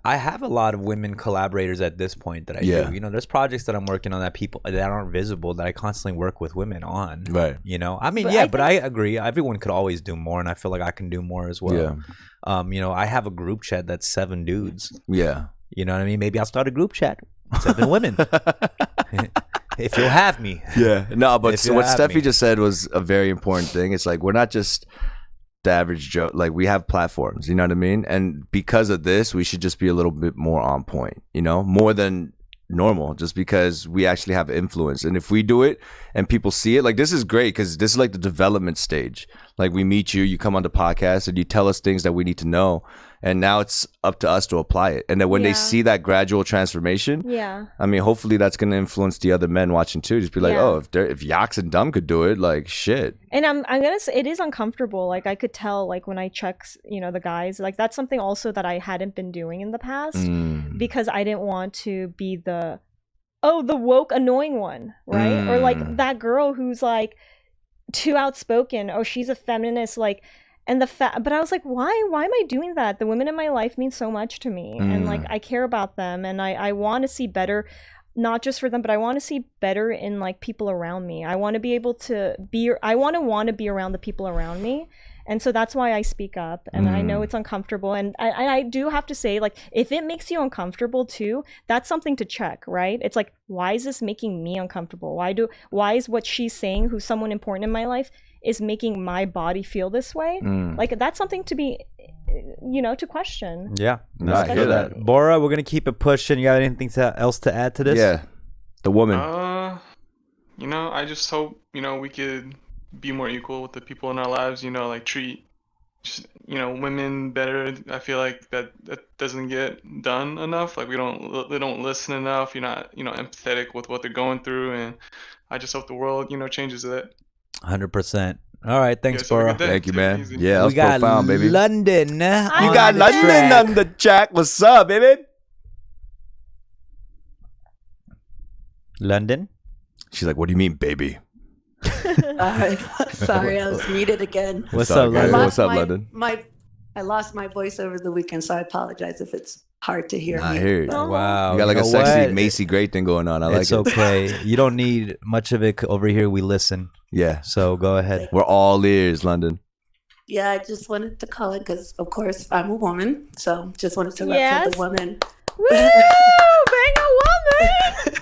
I have a lot of women collaborators at this point that I do. You know, there's projects that I'm working on that aren't visible that I constantly work with women on. Right. You know, I mean, But I agree. Everyone could always do more, and I feel like I can do more as well. Yeah. You know, I have a group chat that's 7 dudes. Yeah. You know what I mean? Maybe I'll start a group chat. 7 women. If you'll have me. Yeah. No, but If you what have Steffi me. just said was a very important thing. It's like we're not just the average Joe. Like we have platforms, you know what I mean? And because of this, we should just be a little bit more on point, you know, more than normal, just because we actually have influence. And if we do it and people see it, like this is great because this is like the development stage. Like we meet you come on the podcast and you tell us things that we need to know. And now it's up to us to apply it. And then when they see that gradual transformation, I mean, hopefully that's going to influence the other men watching too. Just be like, oh, if YOX and Dumb could do it, like shit. And I'm gonna say it is uncomfortable. Like I could tell, like when I check, you know, the guys, like that's something also that I hadn't been doing in the past because I didn't want to be the woke annoying one, right? Or like that girl who's like too outspoken. Oh, she's a feminist, like. And but I was like, why am I doing that? The women in my life mean so much to me, and like I care about them, and I want to see better, not just for them, but I want to see better in like people around me. I want to be able to be, I want to be around the people around me, And so that's why I speak up. And I know it's uncomfortable. And I do have to say, like, if it makes you uncomfortable too, that's something to check, right? It's like, why is this making me uncomfortable? Why is what she's saying, who's someone important in my life, is making my body feel this way? Like, that's something to be, to question. Yeah. No, I hear that. Bora, we're going to keep it pushing. You got anything else to add to this? Yeah. The woman. I just hope, we could be more equal with the people in our lives, like treat, women better. I feel like that doesn't get done enough. Like they don't listen enough. You're not, empathetic with what they're going through. And I just hope the world, changes that. 100%. All right. Thanks, Bora. Thank you, man. Yeah, that was we got profound, baby. London. You got London on the track. What's up, baby? London? She's like, what do you mean, baby? Sorry, I was muted again. What's up, London? What's up, London? I lost my voice over the weekend, so I apologize if it's hard to hear me. I hear you. Wow. You got like a sexy Macy Gray thing going on. I like it. It's okay. You don't need much of it over here. We listen. Yeah. So go ahead. We're all ears, London. Yeah, I just wanted to call it because, of course, I'm a woman. So just wanted to represent the woman. Woo! Bang a woman!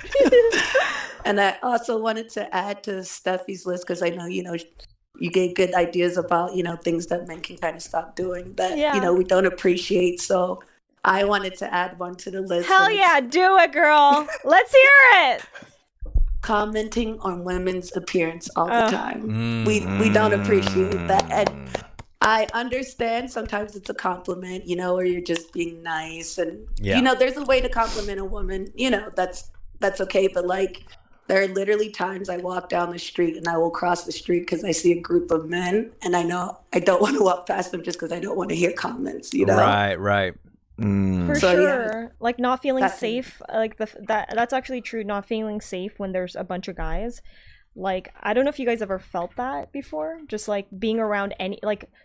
And I also wanted to add to Steffie's list because I know, you gave good ideas about, things that men can kind of stop doing that, we don't appreciate. So I wanted to add one to the list. Hell yeah, do it, girl. Let's hear it. Commenting on women's appearance all the time. We don't appreciate that. And I understand sometimes it's a compliment, or you're just being nice. And, there's a way to compliment a woman, that's okay. But like, there are literally times I walk down the street and I will cross the street because I see a group of men and I know I don't want to walk past them just because I don't want to hear comments, Right. For sure. Like not feeling safe. Like that's actually true. Not feeling safe when there's a bunch of guys. Like, I don't know if you guys ever felt that before. Just like being around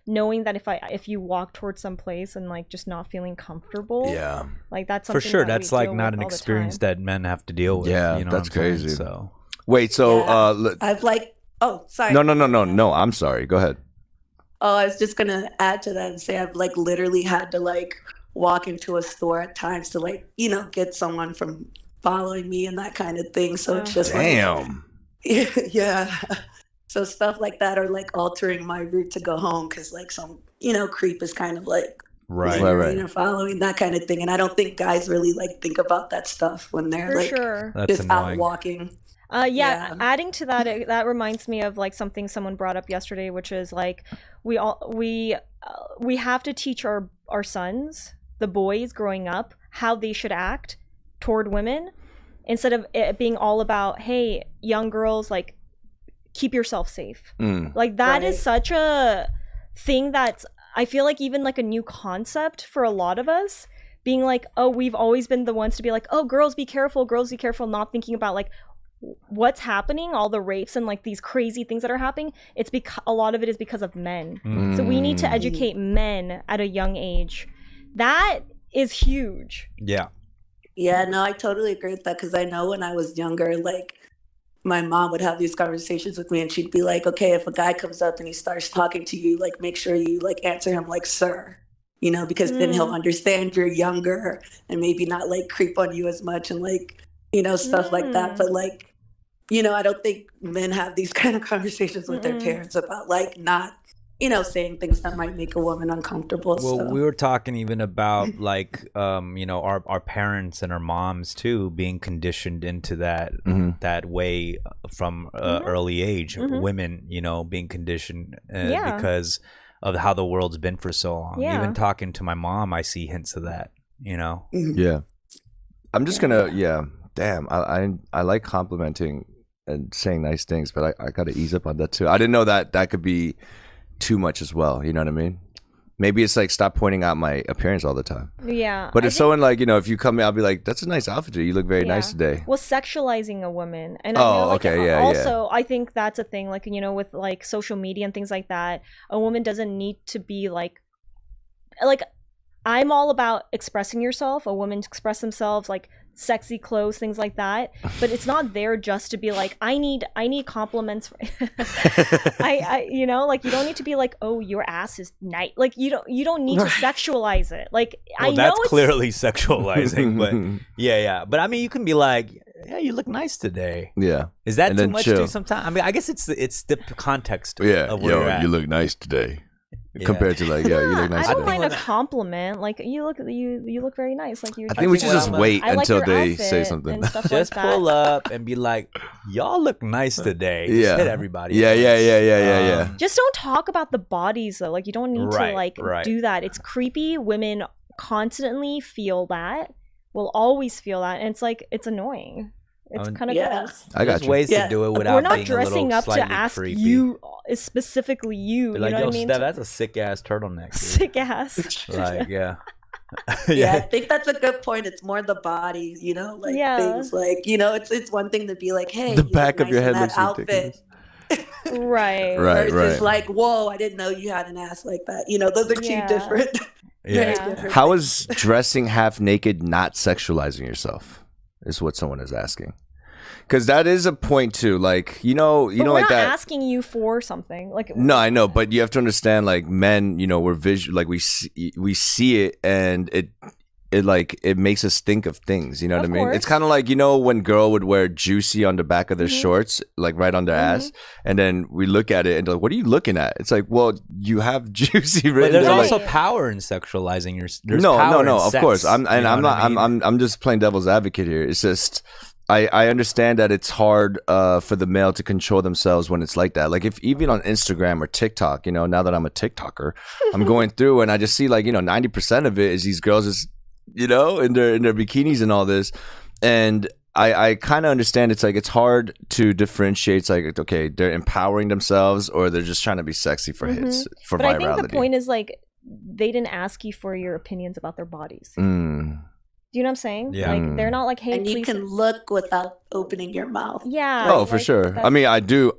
knowing that if you walk towards some place and like just not feeling comfortable. Yeah. Like that's something for sure. that that's like not an experience that men have to deal with. Yeah, that's crazy. So wait, so I've sorry. No, I'm sorry. Go ahead. Oh, I was just gonna add to that and say I've like literally had to like walk into a store at times to like, get someone from following me and that kind of thing. So it's just damn. Yeah. So stuff like that, or like altering my route to go home because like some, creep is kind of like right. Following that kind of thing. And I don't think guys really like think about that stuff when they're just out walking. Adding to that, that reminds me of like something someone brought up yesterday, which is like we have to teach our sons, the boys growing up, how they should act toward women. Instead of it being all about, hey, young girls, like, keep yourself safe. Like, that is such a thing that's, I feel like even like a new concept for a lot of us. Being like, oh, we've always been the ones to be like, oh, girls be careful, not thinking about like what's happening, all the rapes and like these crazy things that are happening. It's because a lot of it is because of men. So we need to educate men at a young age. That is huge. Yeah, no, I totally agree with that because I know when I was younger, like my mom would have these conversations with me and she'd be like, okay, if a guy comes up and he starts talking to you, like make sure you like answer him like sir, because then he'll understand you're younger and maybe not like creep on you as much and like, stuff like that. But like, I don't think men have these kind of conversations with their parents about like not saying things that might make a woman uncomfortable. Well, we were talking even about like, our parents and our moms too being conditioned into that that way from early age. Women, being conditioned because of how the world's been for so long. Even talking to my mom, I see hints of that. Yeah, I'm just gonna. Damn, I like complimenting and saying nice things, but I gotta ease up on that too. I didn't know that could be too much as well, you know what I mean? Maybe it's like stop pointing out my appearance all the time. Yeah. But if someone like, if you come in, I'll be like, that's a nice outfit. You look very nice today. Well, sexualizing a woman. And I think that's a thing, like, with like social media and things like that, a woman doesn't need to be like I'm all about expressing yourself. A woman express themselves, like sexy clothes, things like that. But it's not there just to be like, I need compliments. I you know, like you don't need to be like, oh, your ass is nice. Like you don't need to sexualize it. Like well, I know that's it's clearly sexualizing, but yeah. But I mean, you can be like, yeah, you look nice today. Yeah. Is that And too then much chill. to do sometimes? I mean, I guess it's the context Yeah. of where you're at. You look nice today. Compared to like, you look nice I don't today. mind a compliment. Like you look very nice. Like you. I think we should just wait I like until your they outfit say something. and stuff Just like that. pull up and be like, y'all look nice today. Just Yeah. hit everybody. Yeah, at yeah. once. Just don't talk about the bodies though. Like you don't need to like do that. It's creepy. Women constantly feel that. Will always feel that, and it's like it's annoying. It's kind of gross. I got There's you. ways to do it without We're not being dressing a up little to ask creepy. you, specifically you. Be You like, know yo, what I mean? Steph, that's a sick ass turtleneck. Dude. Sick ass. Like, yeah. Yeah, I think that's a good point. It's more the body, you know, like things like, you know, it's one thing to be like, hey, The you back look of your nice in head that looks ridiculous. outfit. Right. Versus like, whoa, I didn't know you had an ass like that. You know, those are two different. Very different How things. is dressing half naked not sexualizing yourself? Is what someone is asking. Because that is a point too. Like But we're like not that. Asking you for something. Like No, I know, but you have to understand. Like men, you know, we're visual. Like we see it, and it makes us think of things. You know what I mean? course. It's kind of like, you know, when girl would wear juicy on the back of their shorts, like right on their ass, and then we look at it and they're like, what are you looking at? It's like, well, you have juicy written. But there's there, also like, power in sexualizing your. No. Of course, I'm not. I'm just playing devil's advocate here. It's just. I understand that it's hard for the male to control themselves when it's like that. Like if even on Instagram or TikTok, you know, now that I'm a TikToker, I'm going through and I just see like, you know, 90% of it is these girls just, you know, in their bikinis and all this. And I kind of understand it's like it's hard to differentiate. It's like, okay, they're empowering themselves or they're just trying to be sexy for hits, for but virality. I think the point is like they didn't ask you for your opinions about their bodies. Do you know what I'm saying? Yeah. Like they're not like, hey, And you please. can look without opening your mouth. Yeah. Oh, for sure. I mean, I do.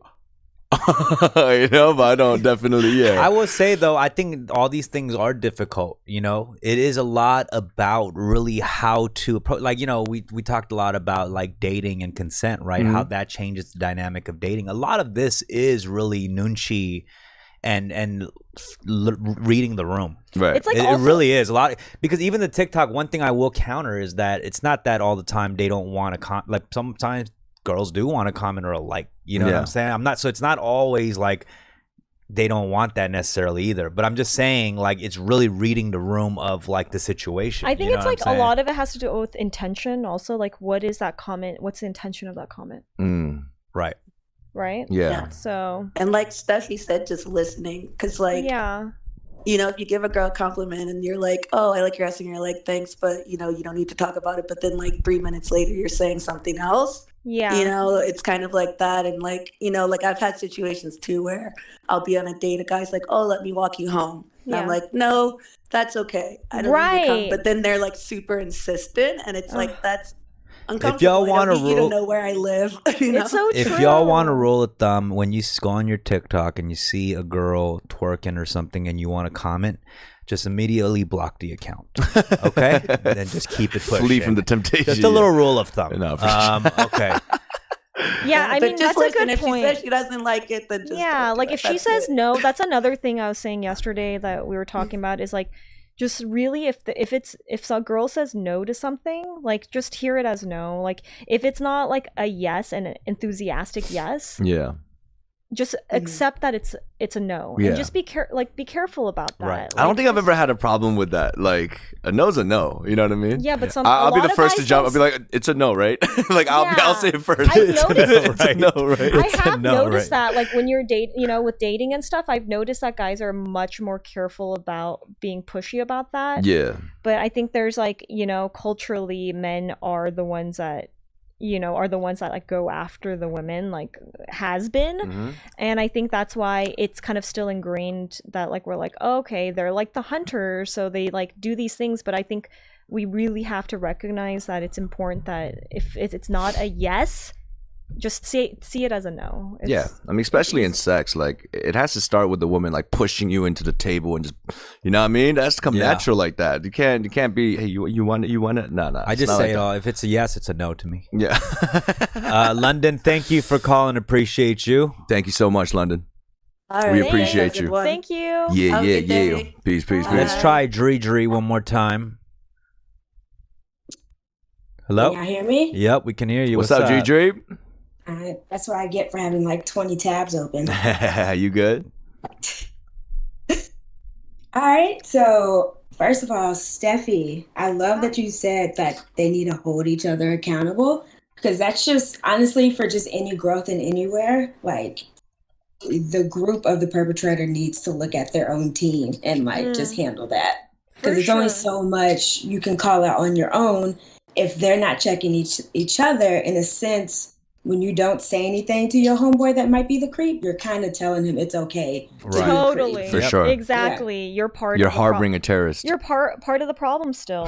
You know, but I don't definitely. I will say though, I think all these things are difficult. You know, it is a lot about really how to approach. Like, you know, we talked a lot about like dating and consent, right? How that changes the dynamic of dating. A lot of this is really nunchi and reading the room. Right. It's like It also, really is a lot, because even the TikTok, one thing I will counter is that it's not that all the time they don't want to like sometimes girls do want to comment or a like, you know what I'm saying? So it's not always like they don't want that necessarily either, but I'm just saying like it's really reading the room of like the situation. I think you know it's what like I'm a saying? lot of it has to do with intention also. Like what is that comment? What's the intention of that comment? Right. Right? Yeah. So. And like Steffi said, just listening. Because like, you know, if you give a girl a compliment and you're like, oh, I like your ass, and you're like, thanks, but you know, you don't need to talk about it. But then like 3 minutes later, you're saying something else. Yeah. You know, it's kind of like that. And like, you know, like I've had situations too where I'll be on a date, a guy's like, oh, let me walk you home. And I'm like, no, that's okay. I don't need to come. But then they're like super insistent. And it's like, that's uncomfortable. If y'all want to you don't know where I live. You know? It's so true. If y'all want to rule of thumb, when you go on your TikTok and you see a girl twerking or something and you want to comment, just immediately block the account. Okay? Then just keep it pushing. Flee from the temptation. Just a little rule of thumb. No, for sure. Okay. Yeah, I mean, that's a good if point. She says she doesn't like it, then just yeah, like if she says no, that's another thing I was saying yesterday that we were talking about is like, just really if a girl says no to something, like just hear it as no. Like if it's not like a yes, an enthusiastic yes, just accept that it's a no, and just be careful about that. Right. Like, I don't think I've ever had a problem with that. Like a no's a no. You know what I mean? Yeah, but I'll be the first to jump. I'll be like, it's a no, right? Like I'll say it first. I've noticed it's a no, right? I have noticed that, like when you're with dating and stuff, I've noticed that guys are much more careful about being pushy about that. Yeah. But I think there's like, culturally, men are the ones that like go after the women, like has been. And I think that's why it's kind of still ingrained that like we're like, oh, okay, they're like the hunters, so they like do these things. But I think we really have to recognize that it's important that if it's not a yes, just see it as a no. Yeah, I mean, especially in sex, like it has to start with the woman like pushing you into the table and just, you know what I mean? That's come natural like that. You can't be, hey, you want it? No. I just say it all. If it's a yes, it's a no to me. Yeah. London, thank you for calling. Appreciate you. Thank you so much, London. All right, we appreciate you. Thank you. Yeah. Peace. Let's try Dree one more time. Hello? Can y'all hear me? Yep, we can hear you. What's up, Dree? That's what I get for having like 20 tabs open. You good? All right. So first of all, Steffi, I love that you said that they need to hold each other accountable, because that's just honestly for just any growth in anywhere. Like the group of the perpetrator needs to look at their own team and like just handle that, because there's only so much you can call out on your own if they're not checking each other. In a sense, when you don't say anything to your homeboy that might be the creep, you're kind of telling him it's okay. Right. Totally. For sure. Exactly. Yeah. You're part You're of the harboring a terrorist. You're part of the problem still.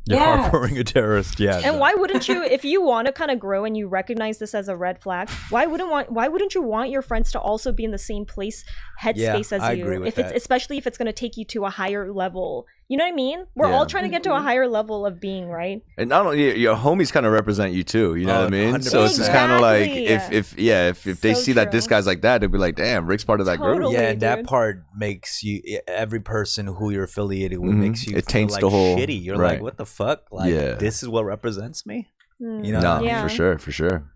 You're harboring a terrorist, yeah. And why wouldn't you, if you want to kind of grow and you recognize this as a red flag, why wouldn't you want your friends to also be in the same headspace as I you? agree with if that. it's especially if it's going to take you to a higher level. You know what I mean? We're all trying to get to a higher level of being, right? And not only your homies kind of represent you too, you know what I mean? 100%. So it's just kind of like Exactly. if they So see that this true. guy's like that, they'll be like, damn, Rick's part of that group. Totally. Yeah, and that dude. part makes you, every person who you're affiliated with makes you It taints feel like the whole- shitty. You're right. like, what the fuck? Like, this is what represents me? You know? No, Yeah. for sure.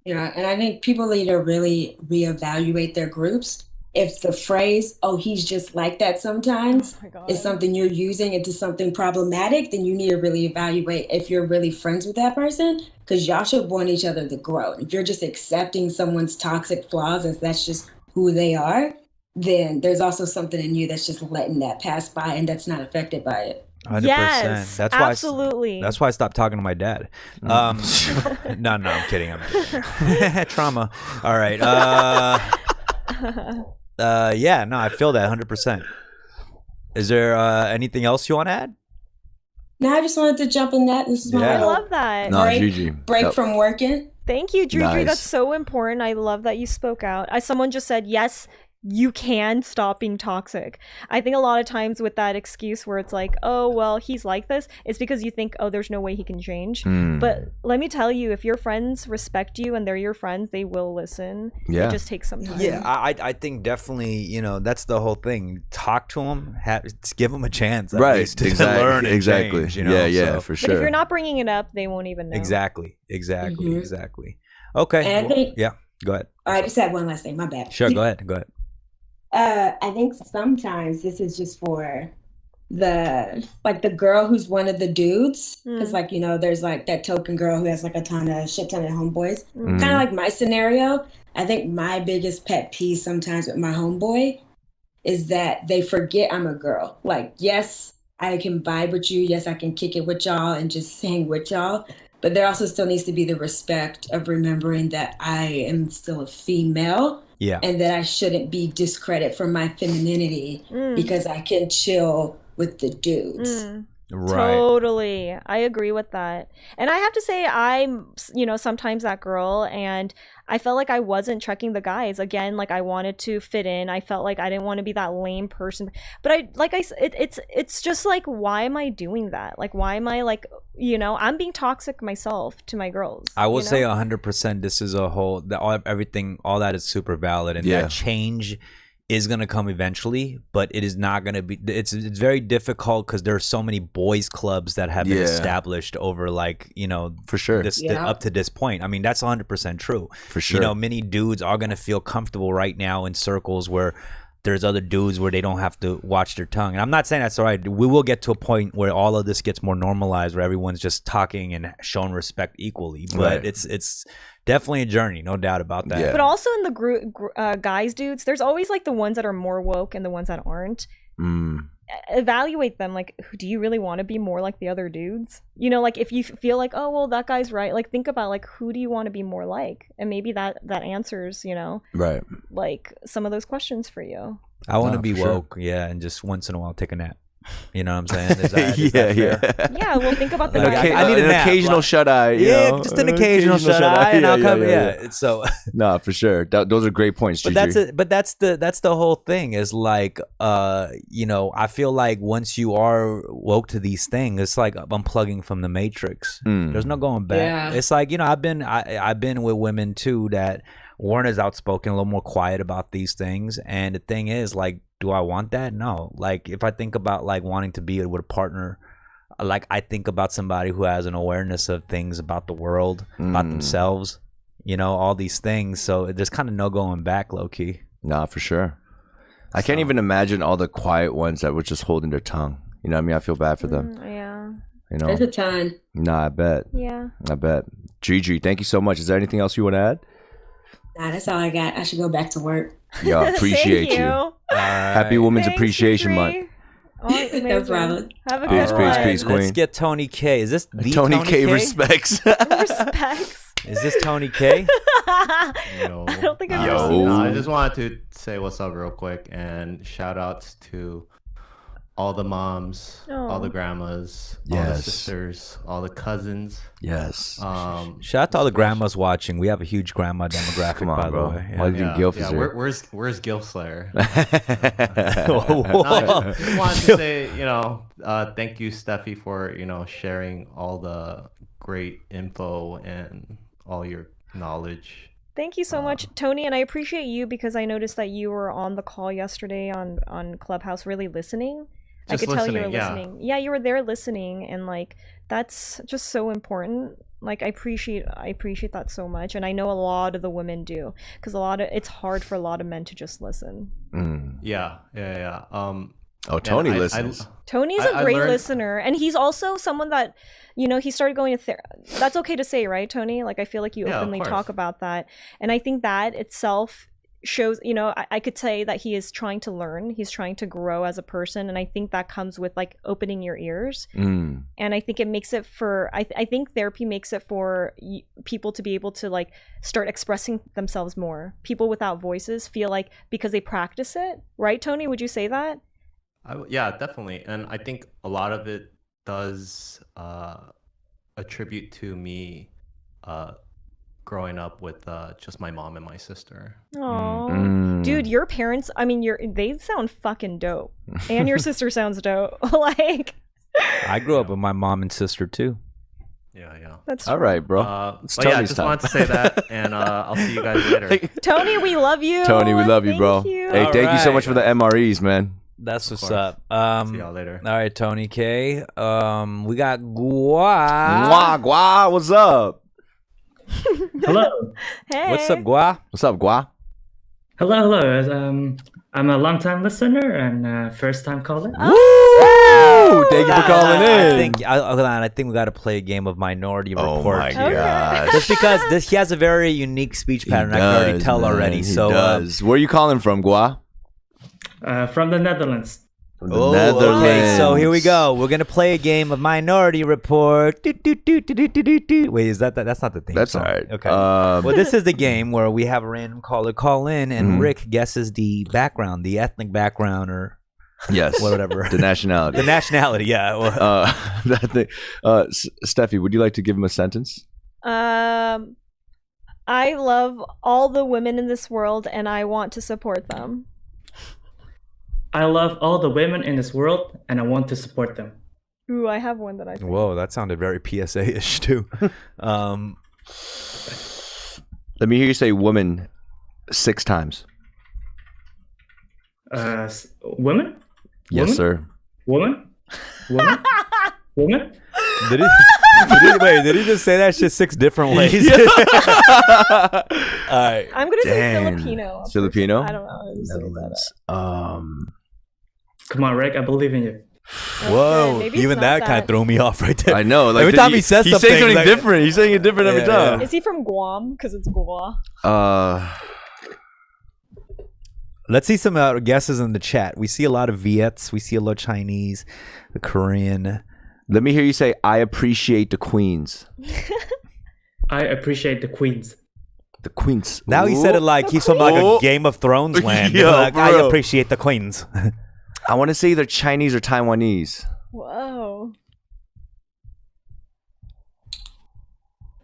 Yeah, and I think people need to really reevaluate their groups. If the phrase, oh, he's just like that sometimes, is something you're using into something problematic, then you need to really evaluate if you're really friends with that person, because y'all should want each other to grow. If you're just accepting someone's toxic flaws as that's just who they are, then there's also something in you that's just letting that pass by and that's not affected by it. 100%. Yes, That's why absolutely. That's why I stopped talking to my dad. No, I'm kidding. Trauma. All right. Yeah, no, I feel that 100%. Is there anything else you want to add? No, I just wanted to jump in that. This is my I little love that. No, Gigi. break from working. Thank you, Drew. Nice. That's so important. I love that you spoke out. Someone just said, yes, you can stop being toxic. I think a lot of times with that excuse where it's like, oh, well, he's like this, it's because you think, oh, there's no way he can change. But let me tell you, if your friends respect you and they're your friends, they will listen. Yeah. It just takes some time. Yeah, I think definitely, that's the whole thing. Talk to him, give him a chance, at Right. least, to Exactly. learn and Exactly. change, Yeah, so. for sure. But if you're not bringing it up, they won't even know. Exactly. Okay. And I think, yeah, go ahead. I just had one last thing. My bad. Sure, go ahead. I think sometimes this is just for the girl who's one of the dudes, because there's like that token girl who has like a shit ton of homeboys. Kind of like my scenario. I think my biggest pet peeve sometimes with my homeboy is that they forget I'm a girl. Like, yes, I can vibe with you. Yes, I can kick it with y'all and just hang with y'all. But there also still needs to be the respect of remembering that I am still a female. Yeah. And that I shouldn't be discredited for my femininity because I can chill with the dudes. Right. Totally. I agree with that. And I have to say, I'm, sometimes that girl, and I felt like I wasn't checking the guys. Again, like I wanted to fit in. I felt like I didn't want to be that lame person. But it's just like, why am I doing that? Like, why am I like, I'm being toxic myself to my girls. I will say 100%. This is a whole, everything, all that is super valid, and that change is going to come eventually, but it is not going to be, it's very difficult because there are so many boys clubs that have been established over for sure up to this point. I mean, that's 100% true. For sure. Many dudes are going to feel comfortable right now in circles where there's other dudes where they don't have to watch their tongue. And I'm not saying that's all right. We will get to a point where all of this gets more normalized, where everyone's just talking and showing respect equally. But it's definitely a journey, no doubt about that. Yeah. But also in the group, guys, dudes, there's always like the ones that are more woke and the ones that aren't. Evaluate them. Like, do you really want to be more like the other dudes? Like if you feel like, oh, well, that guy's right. Like, think about like, who do you want to be more like? And maybe that answers, right, like some of those questions for you. I want to be for sure. woke, and just once in a while take a nap. You know what I'm saying? Is that fair? Yeah, well, think about the Like, guy. I need an occasional shut eye. Yeah, just an occasional shut eye, and I'll come. Yeah, so no, for sure. Those are great points, Gigi. But that's the whole thing. Is like, you know, I feel like once you are woke to these things, it's like unplugging from the matrix. There's no going back. Yeah. It's like, you know, I've been with women too that weren't as outspoken, a little more quiet about these things. And the thing is, like, do I want that? No. Like, if I think about like wanting to be with a partner, like I think about somebody who has an awareness of things about the world, about themselves, you know, all these things. So there's kind of no going back, low key. Nah, for sure. I can't even imagine all the quiet ones that were just holding their tongue. You know what I mean? I feel bad for them. Yeah. You know? There's a ton. Nah, I bet. Yeah. I bet. Gigi, thank you so much. Is there anything else you want to add? Nah, that's all I got. I should go back to work. Yo, appreciate Thank you. Happy Women's Thanks, Appreciation Gigi. Month. Oh, No amazing. problem. Have a Peace, good peace, one. peace, queen. Let's get Tony K. Is this the Tony K K? Respeks. Respects. Is this Tony K? Yo. I don't think I've Yo. ever seen No, this. I just wanted to say what's up real quick and shout outs to all the moms, all the grandmas, all the Yes. sisters, all the cousins. Yes. Shout out to all the grandmas watching. We have a huge grandma demographic, Come on, by bro. the way. Why do you think Gilf is here? Where's Gilf Slayer? Whoa. No, I just wanted to say, you know, thank you, Steffi, for, you know, sharing all the great info and all your knowledge. Thank you so much, Tony, and I appreciate you because I noticed that you were on the call yesterday on Clubhouse, really listening. Just I could tell you were listening, yeah. listening. Yeah, you were there listening, and like that's just so important. Like I appreciate that so much, and I know a lot of the women do because it's hard for a lot of men to just listen. Yeah. Oh, Tony listens. Tony's a great listener, and he's also someone that, you know, he started going to therapy. That's okay to say, right, Tony? Like I feel like you Yeah, of openly course. talk about that, and I think that itself shows, you know, I could say that he is trying to learn, he's trying to grow as a person, and I think that comes with like opening your ears. And I think it makes it for I think therapy makes it for people to be able to like start expressing themselves more. People without voices feel like because they practice it, right, Tony? Would you say that? Yeah, definitely. And I think a lot of it does attribute to me growing up with just my mom and my sister. Oh, dude, your parents, I mean, they sound fucking dope. And your sister sounds dope. Like, I grew up with my mom and sister too. Yeah. that's All true. right, bro. It's But yeah, I Tony's just time. wanted to say that, and I'll see you guys later. Tony, we love you. Tony, we love you, Thank bro. you. Hey, thank you so Alright. much for the MREs, man. That's what's course. up. See y'all later. All right, Tony K. We got Gua, Gua. Gua, what's up? Hello. Hey. What's up, Gua? What's up, Gua? Hello. I'm a long-time listener and first-time caller. Woo! Thank you for calling in. I think we got to play a game of Minority Oh Report. my Okay. gosh. Just because he has a very unique speech pattern, I can already tell already. He So, does. Where are you calling from, Gua? From the Netherlands. From the Netherlands. Okay, so here we go. We're gonna play a game of Minority Report. Wait, is that's not the thing? That's all right. Okay. Well, this is the game where we have a random caller call in, and Rick guesses the background, the ethnic background, or Yes. whatever. The nationality. The nationality, yeah. That thing. Steffi, would you like to give him a sentence? I love all the women in this world, and I want to support them. I love all the women in this world and I want to support them. Ooh, I have one that I think. Whoa, that sounded very PSA-ish too. Let me hear you say woman 6 times. Women? Yes, Woman? sir. Woman? Woman? Did he just say that shit 6 different ways? All right. I'm gonna say Dang. Filipino. Filipino? I don't know. I just made that Netherlands. Come on, Rick. I believe in you. up. Whoa, maybe it's even not that kind of threw me off right there. I know. Like Every time he says something, he's saying something like- different. He's saying it different every Yeah, time. Is he from Guam? Because it's Gua. Let's see some guesses in the chat. We see a lot of Viets. We see a lot of Chinese, the Korean. Let me hear you say, I appreciate the queens. I appreciate the queens. The queens. Now he said it like he's from like a Game of Thrones land. Yeah, Like, for I real. appreciate the queens. I want to say either Chinese or Taiwanese. Whoa.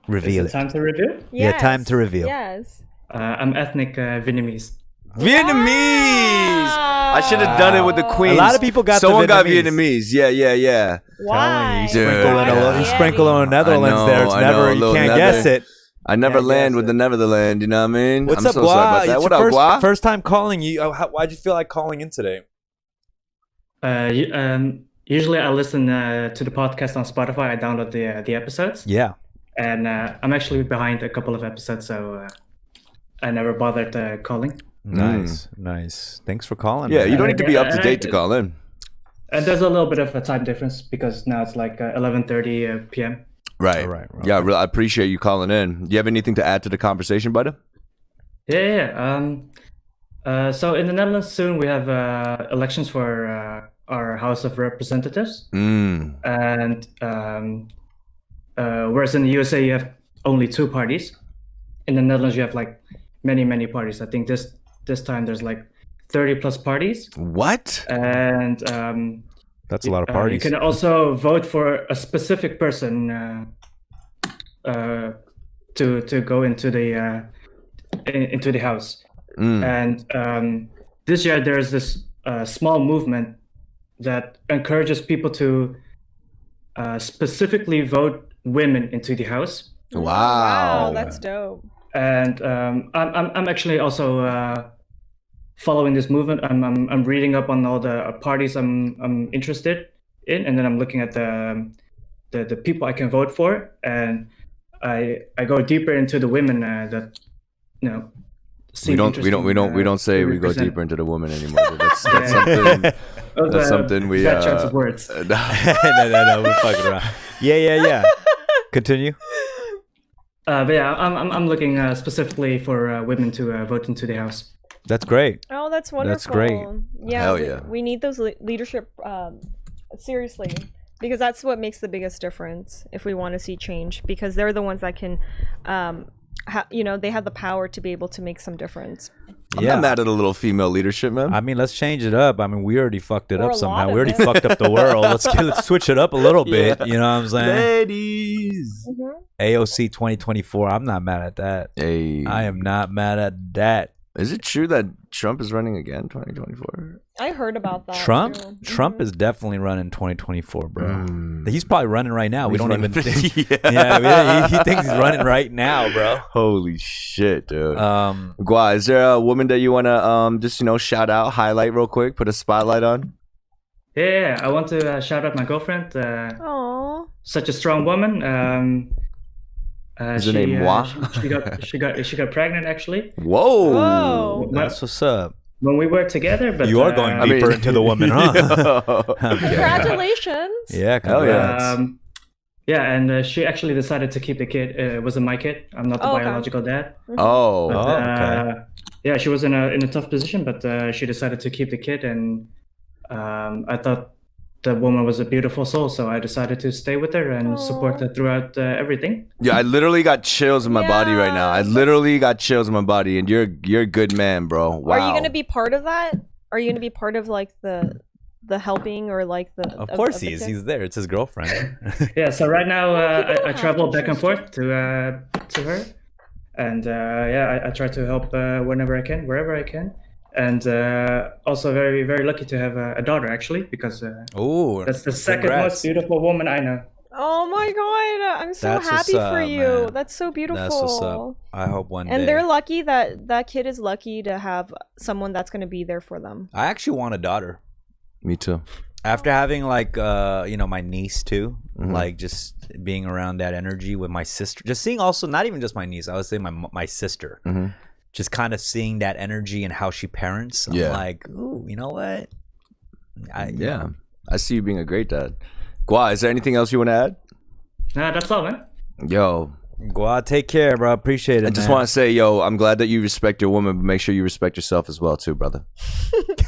Reveal Is it. it time to reveal? Yeah, time to reveal. Yes. I'm ethnic Vietnamese. Vietnamese. I should have done it with the queen. A lot of people got Someone the got Vietnamese. Vietnamese. Yeah. Why? You sprinkle, Dude. you sprinkle on Netherlands I know, there. It's I never, know, you little can't nether. guess it. I never Yeah, land guess with it. the Netherland. You know what I mean? What's I'm up, so sorry about Gua? that. It's What your up, Gua? first time calling you. Why'd you feel like calling in today? Usually I listen to the podcast on Spotify. I download the episodes. Yeah. And I'm actually behind a couple of episodes, so I never bothered calling. Nice. Thanks for calling. Yeah, man. you don't need to be up to date to call in. And there's a little bit of a time difference because now it's like 11:30 p.m. Right. Yeah, Okay. I appreciate you calling in. Do you have anything to add to the conversation, brother? Yeah. So in the Netherlands soon we have elections for our House of Representatives, and whereas in the USA you have only 2 parties, in the Netherlands you have like many parties. I think this time there's like 30 plus parties. What? And that's a lot of parties. You can also vote for a specific person to go into the house. And this year there's this small movement that encourages people to specifically vote women into the house. Wow, that's dope. And I'm actually also following this movement. I'm reading up on all the parties I'm interested in, and then I'm looking at the people I can vote for, and I go deeper into the women that we don't say we go deeper into the woman anymore. That's something. That's something we. Bad choice of words. no, we're fucking around. Yeah. Continue. But yeah, I'm looking specifically for women to vote into the house. That's great. Oh, that's wonderful. That's great. Yeah, Hell yeah. we need those leadership seriously, because that's what makes the biggest difference if we want to see change, because they're the ones that can they have the power to be able to make some difference. I'm not mad at a little female leadership, man. I mean, let's change it up. I mean, we already fucked it Or up a somehow. lot We of already it. fucked up the world. Let's switch it up a little bit. Yeah. You know what I'm saying? Ladies. AOC 2024. I'm not mad at that. Hey. I am not mad at that. Is it true that Trump is running again 2024? I heard about that. Trump? too. Trump is definitely running 2024, bro. He's probably running right now. We don't even think. Yeah. He thinks he's running right now, bro. Holy shit, dude. Gua, is there a woman that you want to just, shout out, highlight real quick, put a spotlight on? Yeah, I want to shout out my girlfriend. Aww. Such a strong woman. Is her name Moi? She got pregnant actually. Whoa. That's what's up. When we were together, but You are going deeper into the woman, huh? Congratulations. Yeah, hell yeah. And she actually decided to keep the kid. It wasn't my kid. I'm not the biological dad. Oh. But, okay. Yeah, she was in a tough position, but she decided to keep the kid, and I thought the woman was a beautiful soul, so I decided to stay with her and support her throughout everything. Yeah, I literally got chills in my body right now. I literally got chills in my body, and you're a good man, bro. Wow. Are you gonna be part of that? Are you gonna be part of like the helping or like the? Of course he is. He's there. It's his girlfriend. Yeah. So right now I travel back and forth to her, and I try to help whenever I can, wherever I can. And also very, very lucky to have a daughter, actually, because that's the second most beautiful woman I know. Oh my god, I'm so That's happy what's for up, you. man. That's so beautiful. That's what's up. I hope one day. And they're lucky that kid is lucky to have someone that's going to be there for them. I actually want a daughter. Me too. After having like my niece too, like just being around that energy with my sister, just seeing also not even just my niece, I would say my sister. Just kind of seeing that energy and how she parents. I'm like, ooh, you know what? I see you being a great dad. Gua, is there anything else you want to add? Nah, that's all, man. Yo. Gua, take care, bro. Appreciate it. I just want to say, yo, I'm glad that you respect your woman, but make sure you respect yourself as well, too, brother.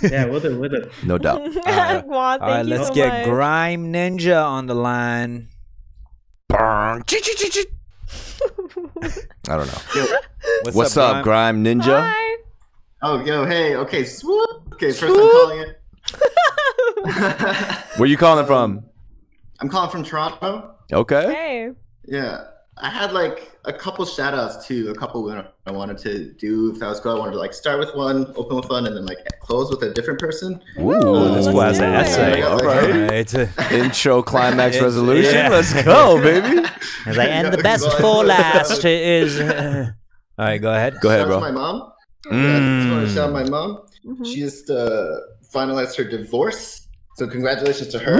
Yeah, we'll do. No doubt. Gua, thank you let's so get much. Grime Ninja on the line. I don't know. Yo, What's up, Grime Ninja? Hi. Oh, yo, hey, okay, swoop. Okay, first I'm calling it. Where you calling from? I'm calling from Toronto. Okay. Hey. Yeah. I had like a couple shout outs to a couple women I wanted to do if that was cool. I wanted to like start with one, open with one, and then like close with a different person. Ooh, this was an essay. All right. It's a intro, climax, resolution. Yeah. Let's go, baby. It's like, and the best for last is. All right, go ahead. Go ahead, Shout out bro. to my mom. Yeah, I just want to shout out my mom. She just finalized her divorce. So congratulations to her.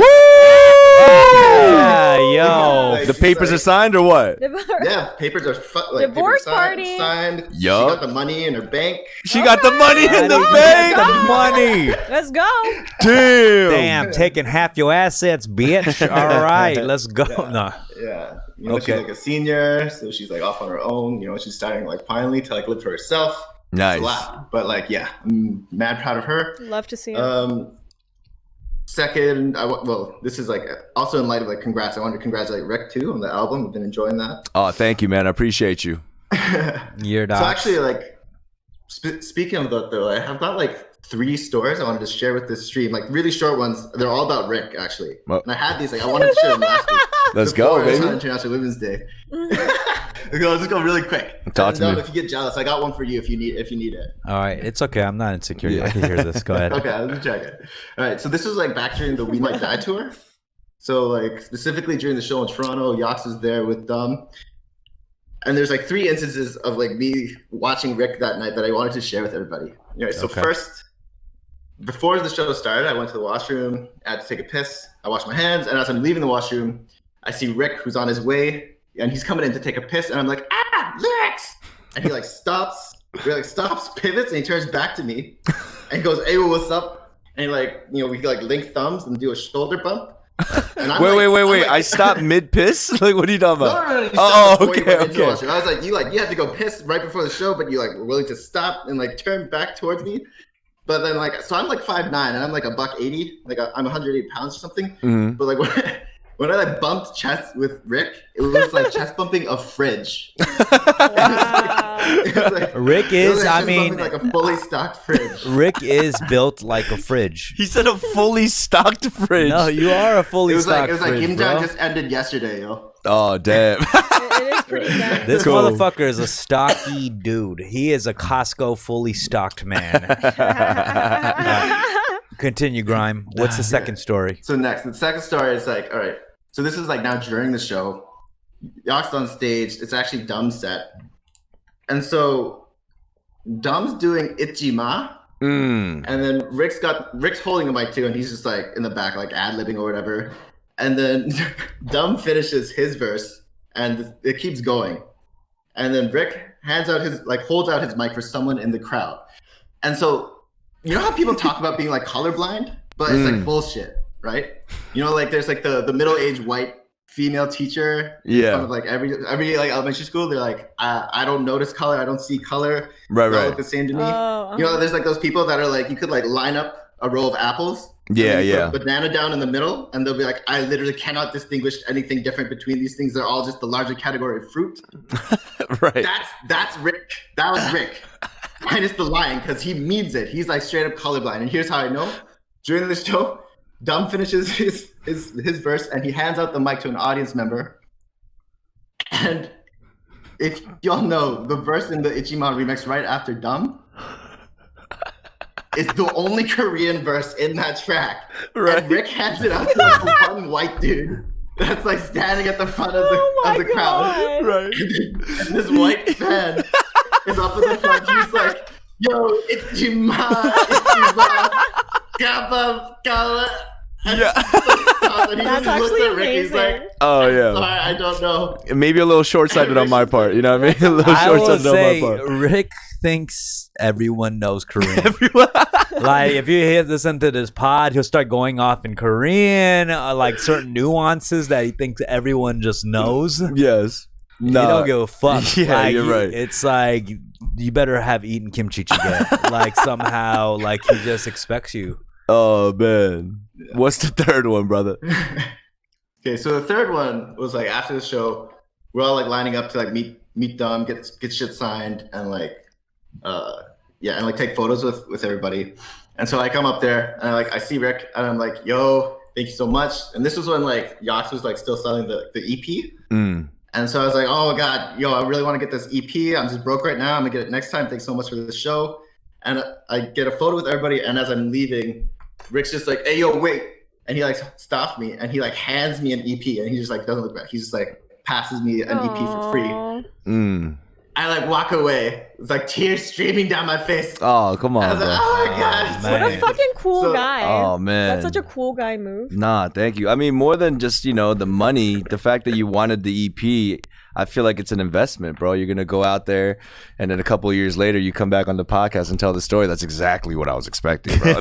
Yeah, yo. Like, The she's papers like- are signed or what? Yeah, papers are Divorce party. signed. Yup. She got the money in her bank. She got the money in the Got bank. the money. Let's go. Damn. Taking half your assets, bitch. All right, let's go. No. Yeah. You know, Okay. she's like a senior, so she's like off on her own. You know, she's starting like finally to like live for herself. Nice. It's a lot. But like, yeah, I'm mad proud of her. Love to see it. Second, well, this is like also in light of like congrats. I wanted to congratulate Rick too on the album. I've been enjoying that. Oh, thank you, man. I appreciate you. You're So actually, like speaking of that though, I have got like 3 stories I wanted to share with this stream. Like really short ones. They're all about Rick actually. Well- And I had these like I wanted to share them last week. Let's go, Before it was baby. on International Women's Day. I'll just go really quick. Talk to And, me. if you get jealous, I got one for you if you need it. All right, it's okay. I'm not insecure. Yeah. I can hear this. Go ahead. Okay, I'll just check it. All right, so this was like back during the We Might Die tour. So like specifically during the show in Toronto, YOX was there with Dumb. And there's like 3 instances of like me watching Rick that night that I wanted to share with everybody. All right, so Okay. first, before the show started, I went to the washroom. I had to take a piss. I washed my hands, and as I'm leaving the washroom, I see Rick who's on his way, and he's coming in to take a piss, and I'm like, Lyricks! And he like stops, pivots, and he turns back to me, and he goes, hey, what's up? And like, you know, we like link thumbs and do a shoulder bump. And I'm Wait. I'm like- I stopped mid piss? Like, what are you talking about? No. You Oh, stopped before you went into the okay. washroom. I was like, you had to go piss right before the show, but you like were willing to stop and like turn back towards me. But then like, so I'm like 5'9", and I'm like $180, like I'm 180 pounds or something. Mm-hmm. But like when I like bumped chest with Rick, it was like chest bumping a fridge. Wow. It was like- Rick it was is, like I chest mean, bumping, like a fully stocked fridge. Rick is built like a fridge. He said a fully stocked fridge. No, you are a fully It was stocked like fridge, Kim bro. Jong just ended yesterday, yo. Oh, damn. It is pretty good. This Cool. motherfucker is a stocky dude. He is a Costco fully stocked man. Continue, Grime. What's the second story? So next, the second story is like, all right. So this is like now during the show. YOX on stage. It's actually Dumb's set, and so Dumb's doing Itchima, Mm. and then Rick's holding a mic too, and he's just like in the back, like ad-libbing or whatever. And then Dumb finishes his verse, and it keeps going. And then Rick holds out his mic for someone in the crowd. And so, you know how people talk about being like colorblind, but it's like bullshit, right? You know, like there's like the middle-aged white female teacher in Yeah. front of like every like elementary school. They're like, I don't notice color, I don't see color. Right, They all right. look the same to me. Oh, You know, there's like those people that are like, you could like line up a row of apples. and Yeah, then you put yeah. a banana down in the middle, and they'll be like, I literally cannot distinguish anything different between these things. They're all just the larger category of fruit. Right. That's Rick. That was Rick. Minus the line, because he means it. He's like straight up colorblind. And here's how I know. During the show, Dumb finishes his verse, and he hands out the mic to an audience member. And if y'all know, the verse in the Ichiman remix right after Dumb is the only Korean verse in that track. Right. And Rick hands it out to like one white dude that's like standing at the front of the crowd. Right. And this white fan is up in the front. He's like, yo, Ichima, Kappa, Kala. Yeah. And he That's just looks actually at Rick. He's like, amazing. Oh, yeah. sorry, I don't know. Maybe a little short-sighted on my part. You know what I mean? A little I will short-sighted on say, my part. Rick thinks everyone knows Korean. Everyone. Like, if you listen to this pod, he'll start going off in Korean, like certain nuances that he thinks everyone just knows. Yes. He don't give a fuck. Yeah, Like, you're right. It's like, you better have eaten kimchi jjigae. Like, somehow, like, he just expects you. Oh, man. What's the third one, brother? Okay, so the third one was like after the show, we're all like lining up to like meet Dumb, get shit signed, and like and like take photos with everybody. And so I come up there and I see Rick and I'm like, yo, thank you so much. And this was when like YOX was like still selling the EP. And so I was like, oh God, yo, I really want to get this EP. I'm just broke right now. I'm gonna get it next time. Thanks so much for the show. And I get a photo with everybody. And as I'm leaving, Rick's just like, hey, yo, wait. And he like stopped me and he like hands me an EP and he just like doesn't look back. He just like passes me an EP for free. I like walk away. It's like tears streaming down my face. Oh, come on. I was like, oh my God. What a fucking cool guy. Oh, man. That's such a cool guy move. Nah, thank you. I mean, more than just, you know, the money, the fact that you wanted the EP, I feel like it's an investment, bro. You're going to go out there and then a couple of years later, you come back on the podcast and tell the story. That's exactly what I was expecting, bro.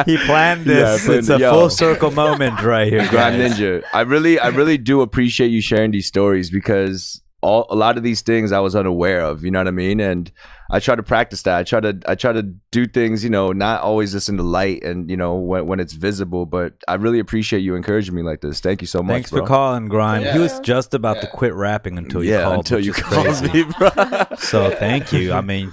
He planned this. It's a full circle moment right here, Grime Ninja. I really do appreciate you sharing these stories because a lot of these things I was unaware of, you know what I mean? And I try to practice that. I try to do things, you know, not always just in the light and, you know, when it's visible, but I really appreciate you encouraging me like this. Thank you so much. Thanks for calling, Grime. He was just about to quit rapping until you called. Until you called me, bro. So thank you. I mean,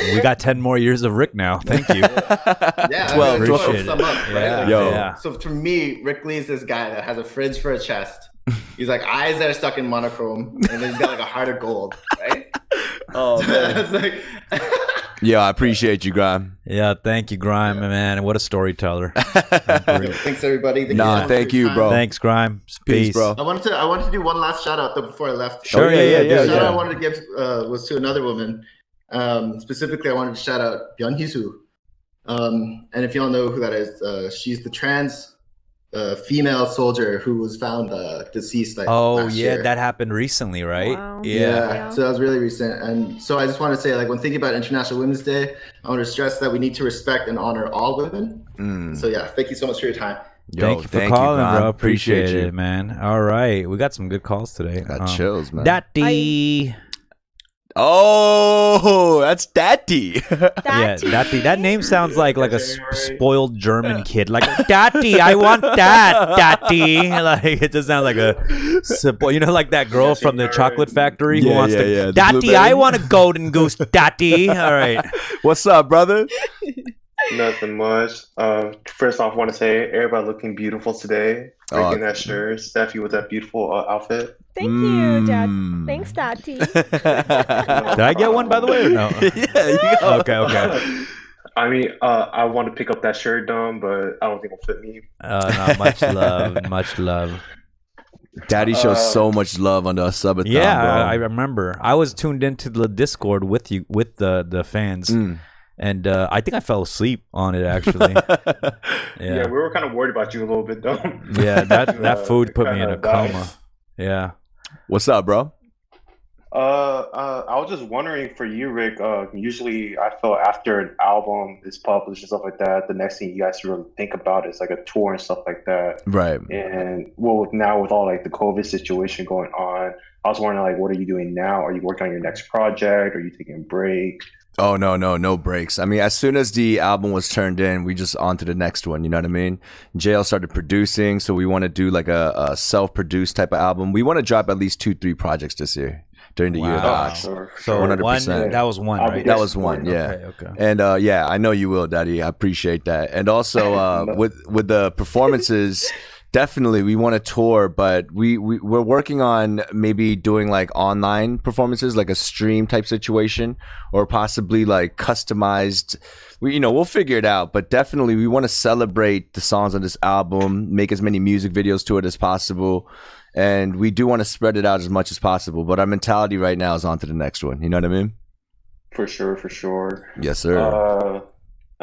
we got 10 more years of Rick now. Thank you. 12. Appreciate it. Right? So for me, Rick Lee is this guy that has a fridge for a chest. He's like eyes that are stuck in monochrome, and then he's got like a heart of gold, right? Oh man. Yeah, I appreciate you, Grime. Yeah, thank you, Grime, man. What a storyteller. Thanks, everybody. Thank you, bro. Thanks, Grime. Peace, bro. I wanted to do one last shout out though before I left. Sure, yeah. The shout out I wanted to give was to another woman. Specifically, I wanted to shout out Byun Hisu. And if y'all know who that is, she's the trans female soldier who was found deceased last year. That happened recently, right? Wow. Yeah, so that was really recent. And so I just want to say, like, when thinking about International Women's Day, I want to stress that we need to respect and honor all women. So yeah, thank you so much for your time. Thank you for calling, bro. Appreciate it, man. All right, we got some good calls today. Got chills, man. Daddy. Oh, that's Daddy. Yeah, Daddy. That name sounds like a spoiled German kid. Like, Daddy, I want that, Daddy. Like, it just sounds like you know, like that girl from the chocolate factory who wants to. Daddy, I want a golden goose, Daddy. All right. What's up, brother? Nothing much. First off, I want to say everybody looking beautiful today. Breaking that shirt, Steffie with that beautiful outfit. Thank you, Dad. Thanks, Daddy. Did I get one, by the way, or no? Yeah, you got Okay. I mean, I want to pick up that shirt, Dom, but I don't think it'll fit me. No, much love. Daddy shows so much love on the Subathon. Yeah, bro. I remember. I was tuned into the Discord with you, with the fans. And I think I fell asleep on it, actually. Yeah, we were kind of worried about you a little bit, though. Yeah, that food put me in a coma. Yeah. What's up, bro? I was just wondering for you, Rick. Usually, I feel after an album is published and stuff like that, the next thing you guys really think about is like a tour and stuff like that. Right. And now with all like the COVID situation going on, I was wondering, like, what are you doing now? Are you working on your next project? Are you taking a break? Oh, no breaks. I mean, as soon as the album was turned in, we just on to the next one. You know what I mean? JL started producing, so we want to do like a self-produced type of album. We want to drop at least 2-3 projects this year during the year of the Ox. Sure. So 100%. That was one, right? That was one, yeah. Okay. And yeah, I know you will, Daddy. I appreciate that. And also with the performances. Definitely, we want to tour, but we're working on maybe doing like online performances, like a stream type situation, or possibly like customized. We'll figure it out, but definitely we want to celebrate the songs on this album, make as many music videos to it as possible, and we do want to spread it out as much as possible. But our mentality right now is on to the next one. You know what I mean? For sure. Yes, sir.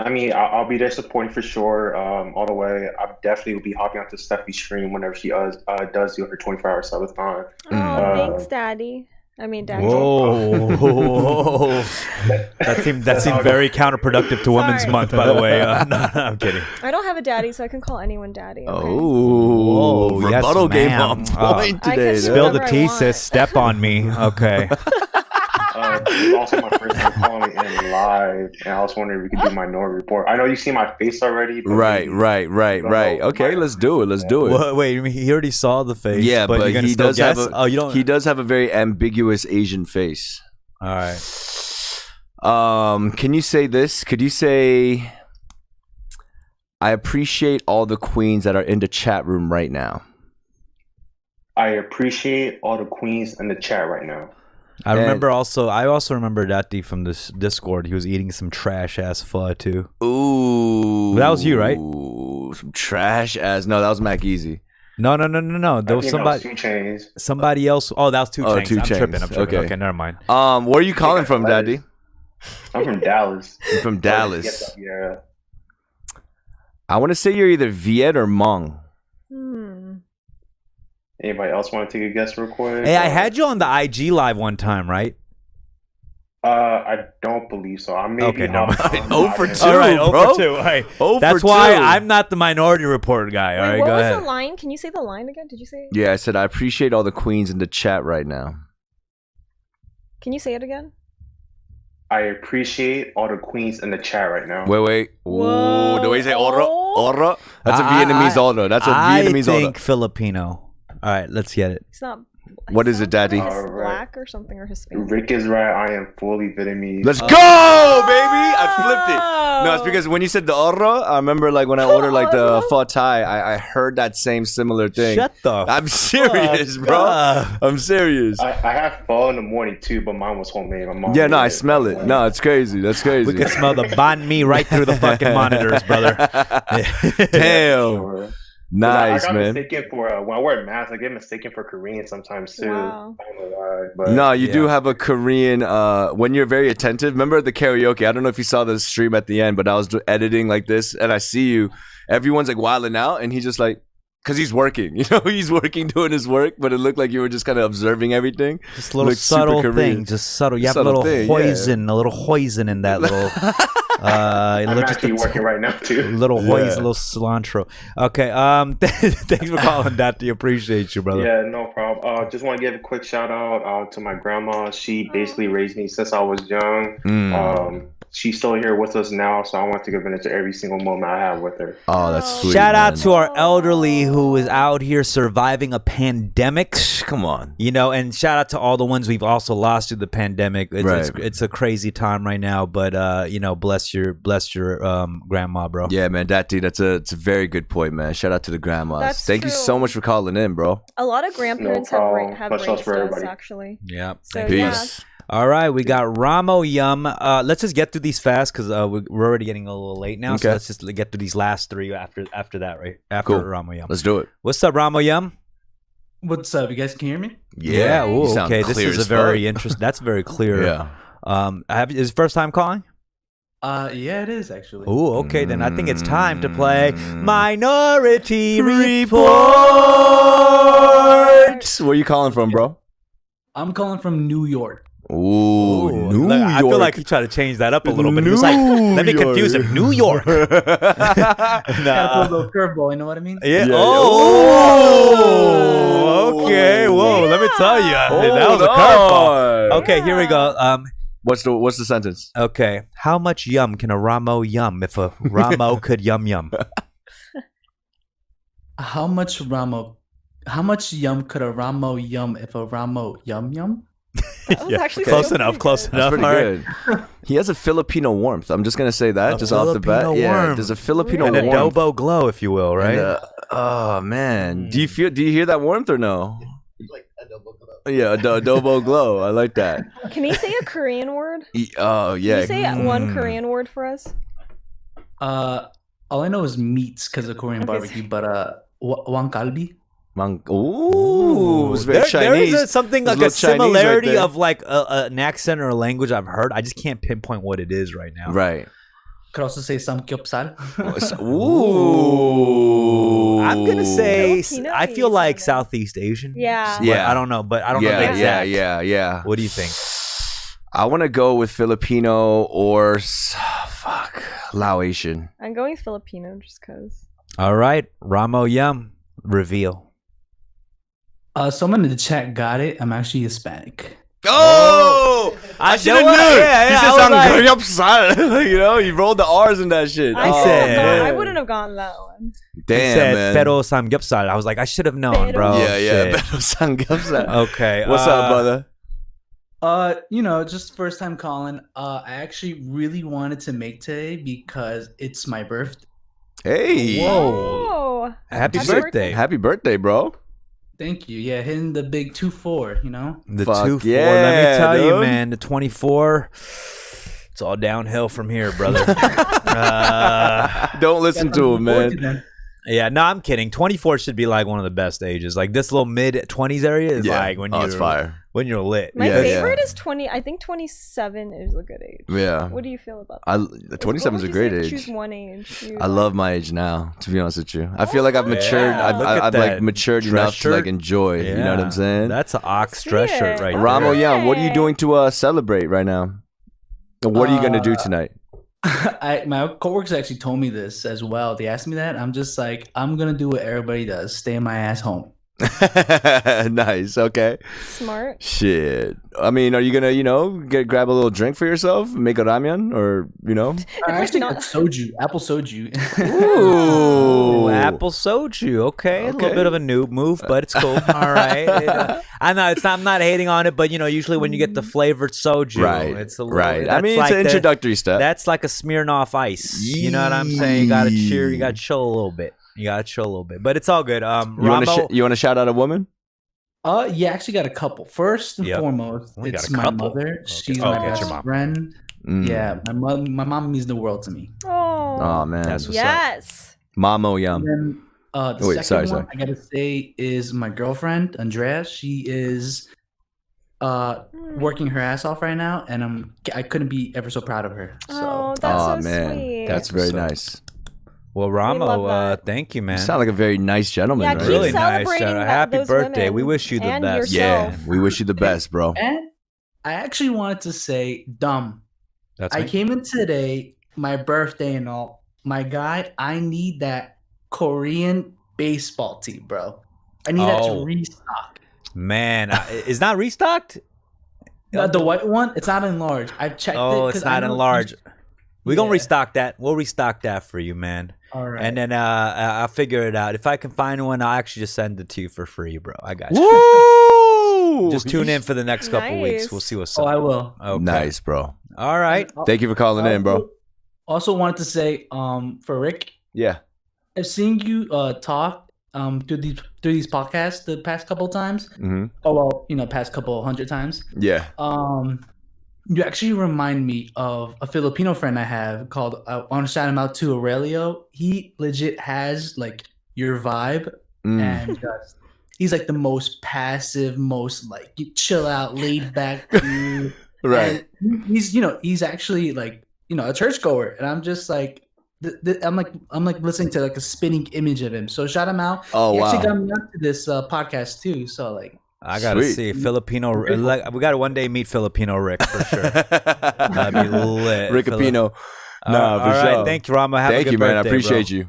I mean, I'll be there supporting for sure, all the way. I definitely will be hopping onto Steffie's stream whenever she does do her 24-hour subathon. Oh, thanks, Daddy. I mean, Daddy. Whoa. That seemed very counterproductive to Women's Month, by the way. No, I'm kidding. I don't have a daddy, so I can call anyone Daddy. Okay? Oh, rebuttal game on point today. Spill the tea, sis. Step on me. Okay. This is also my first time calling in live, and I was wondering if we could do Minority Report. I know you see my face already. Right. Okay, let's do it. Well, wait, he already saw the face. Yeah, but you're gonna he still does guess? he does have a very ambiguous Asian face. All right. Can you say this? Could you say I appreciate all the queens that are in the chat room right now. I appreciate all the queens in the chat right now. I also remember Dati from this Discord. He was eating some trash ass pho too. Ooh. That was you, right? Some trash ass. No, that was Mac Easy. No. There was somebody. 2 Chainz. Somebody else. Oh, that was 2 Chainz. 2 I'm Chainz. tripping. Okay, never mind. Where are you calling from, Daddy? I'm from Dallas. You're from Dallas. Yeah. I want to say you're either Viet or Hmong. Anybody else want to take a guess real quick? Hey, I had you on the IG live one time, right? I don't believe so. I may Okay, be no. off. 0 for 2, All right, bro. 0 for 2. All right. 0 That's for why 2. I'm not the Minority Report guy. All right, what go was ahead. the line? Can you say the line again? Did you say it? Yeah, I said I appreciate all the queens in the chat right now. Can you say it again? I appreciate all the queens in the chat right now. Wait. Whoa. Ooh, the way you say oro? That's a Vietnamese oro. That's a Vietnamese I oro. think Filipino. All right, let's get it. It's not. What is it, Daddy? He's Alright. black or something or Hispanic. Rick is right. I am fully Vietnamese. Let's go, baby! I flipped it. No, it's because when you said the oro, I remember like when I ordered like the pho thai, I heard that same similar thing. Shut the I'm serious, fuck bro. up. I'm serious. I have pho in the morning too, but mine was homemade. My mom Yeah, no, made I it. smell it. No, it's crazy. That's crazy. We can smell the banh mi right through the fucking monitors, brother. Damn. Sure. Nice, I got man. mistaken for when I wear masks. I get mistaken for Korean sometimes too. Wow. I don't know why, but No, you do Yeah. have a Korean, when you're very attentive. Remember the karaoke? I don't know if you saw the stream at the end, but I was editing like this and I see you. Everyone's like wilding out and he's just like, because he's working, he's working doing his work, but it looked like you were just kind of observing everything. Just a little Looked super subtle Korean. thing. Just subtle. You have a Subtle little thing, yeah. poison, a little poison in that little. I'm actually working right now too. Little Yeah. hoisin, little cilantro. Okay. Thanks for calling, Dati. Appreciate you, brother. Yeah, no problem. Just want to give a quick shout out to my grandma. She basically raised me since I was young. She's still here with us now, so I want to give advantage of every single moment I have with her. Oh, that's sweet. Shout out man. to our elderly who is out here surviving a pandemic. Come on. And shout out to all the ones we've also lost through the pandemic. It's a crazy time right now, but bless your grandma, bro. Yeah, man, it's a very good point, man. Shout out to the grandmas. That's Thank you true. so much for calling in, bro. A lot of grandparents No have problem. have Much love raised for us everybody. actually. Yeah. So Peace. yeah. All right, we got Ramo Yum. Let's just get through these fast because we're already getting a little late now. So Okay. let's just get through these last 3 after that, right? After Cool. Ramo Yum. Let's do it. What's up, Ramo Yum? What's up? You guys can hear me? Yeah. Ooh, You sound okay. This clear is as a very fuck. interesting. That's very clear. Yeah. Is it first time calling? Yeah, it is actually. Oh, okay. Then I think it's time to play Minority Report. Where you calling from, bro? I'm calling from New York. Ooh, New Look, York. I feel like he tried to change that up a little bit. He was like, let me confuse him. New York. Gotta pull a little curveball, you know what I mean? Yeah. Yeah, Oh. Okay. Whoa. Let me tell you, that was a curveball. Okay. Here we go. What's the sentence? Okay. How much yum can a Ramo yum if a Ramo could yum yum? How much yum could a Ramo yum if a Ramo yum yum? That was actually Close still enough. pretty Close good. enough. That's All pretty right. good. He has a Filipino warmth. I'm just gonna say that A just off the bat. Filipino Yeah, warmth. there's a Filipino An warmth. Adobo Glow, if you will, right? And, oh man, do you hear that warmth or no? Yeah, Adobo Glow. I like that. Can he say a Korean word? Oh Can yeah. you say one Korean word for us? All I know is meats because of Korean Okay, barbecue, but wankalbi. Ooh, it's very Chinese. There is something There's like a little Chinese right similarity there. of like an accent or a language I've heard. I just can't pinpoint what it is right now. Right. Could also say samgyeopsal. Ooh. I'm gonna say Filipino I feel means like something. Southeast Asian. Yeah. But Yeah. I don't know, but I don't know the Yeah, exact. yeah. What do you think? I want to go with Filipino or Laotian. I'm going Filipino just because. All right, Ramo Yum, reveal. Someone in the chat got it. I'm actually Hispanic. Oh, I should have know what? known. Yeah, He I said was something you rolled the R's in that shit. I, Oh, said, man. I wouldn't have gotten that one. Damn, He said, man. Pero samgyeopsal. I was like, I should have known, bro. yeah. Shit. Pero samgyeopsal. Okay. What's up, brother? Just first time calling. I actually really wanted to make today because it's my birthday. Hey. Whoa. Happy birthday. Happy birthday, bro. Thank you. Yeah, hitting the big 2-4, you know? The Fuck 2-4. yeah, Let me tell you, dude. man, the 24, it's all downhill from here, brother. Don't listen to him, man. Yeah, no, I'm kidding. 24 should be like one of the best ages. Like this little mid-20s area is like when it's fire. When you're lit. My favorite is 20. I think 27 is a good age. Yeah. What do you feel about that? 27 is a great age. Choose one age. I love my age now, to be honest with you. I feel like I've matured. I've like matured enough to like enjoy. You know what I'm saying? That's an Ox dress shirt right there. Ramo Young, what are you doing to celebrate right now? What are you gonna do tonight? My coworkers actually told me this as well. They asked me that. I'm just like, I'm gonna do what everybody does: stay my ass home. Nice. Okay. Smart. Shit. I mean, are you gonna, grab a little drink for yourself, make a ramyun, or I actually got soju, apple soju. Ooh, apple soju. Okay, a little bit of a noob move, but it's cool. All right. I know I'm not hating on it, but usually when you get the flavored soju, right? It's a little, right. I mean, it's an introductory step. That's like a Smirnoff Ice. You know what I'm saying? You gotta cheer. You gotta chill a little bit. But it's all good. You want to shout out a woman? Yeah, actually got a couple. First and foremost, it's my mother. She's my best friend. Yeah, my mom means the world to me. Oh man, that's what's up. Mamo Yum. And then the second one I gotta say is my girlfriend Andrea. She is working her ass off right now, and I couldn't be ever so proud of her. So. That's so man, sweet. that's very nice. Well, Ramo, thank you, man. You sound like a very nice gentleman. Yeah, right? keep Really nice. celebrating Happy birthday. women We wish you the and best. yourself. Yeah, we wish you the best, bro. And I actually wanted to say, dumb. I came in today, my birthday and all. My guy, I need that Korean baseball team, bro. I need that to restock. Man, it's not restocked? The white one, it's not enlarged. I've checked it. Oh, it's not enlarged. We're going to restock that. We'll restock that for you, man. All right. And then I'll figure it out. If I can find one, I'll actually just send it to you for free, bro. I got you. Woo! Just tune in for the next couple weeks. We'll see what's up. Oh, I will. Okay. Nice, bro. All right. Thank you for calling in, bro. Also wanted to say, for Rick. Yeah. I've seen you talk through these podcasts the past couple of times. Mm-hmm. Oh well, past couple 100 times. Yeah. You actually remind me of a Filipino friend I have called, I want to shout him out to Aurelio. He legit has like your vibe, and he's like the most passive, most like you chill out, laid back dude. Right. And he's actually like, a churchgoer, and I'm just like, I'm like listening to like a spinning image of him. So shout him out. Oh, he wow. actually got me up to this podcast too. So like, I gotta see Filipino. We gotta one day meet Filipino Rick for sure. That'd be lit. Rickapino. All right, thank you, Rama. Have a good man. I birthday, appreciate bro. you.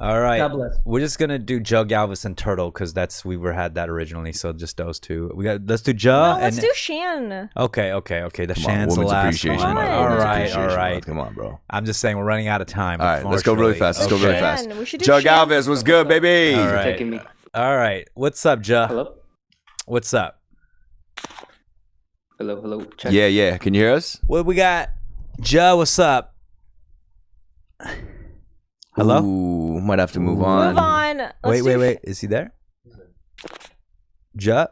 All right, God bless. We're just gonna do Joe Galvis and Turtle because we had that originally. So just those two. Let's do Joe. No, let's do Shan. Okay. The Shan's the Women's last appreciation one. month. All Women's right. appreciation month. Come on, bro. I'm just saying we're running out of time. All right, let's go really fast. Let's go really fast. We should do Joe Shan. Galvis, what's good, baby? All right. All right. What's up, Joe? Hello. What's up? Hello. Check. Yeah. Can you hear us? What we got? Joe, what's up? Hello? Ooh, might have to move on. Move on. Wait. Is he there? Joe?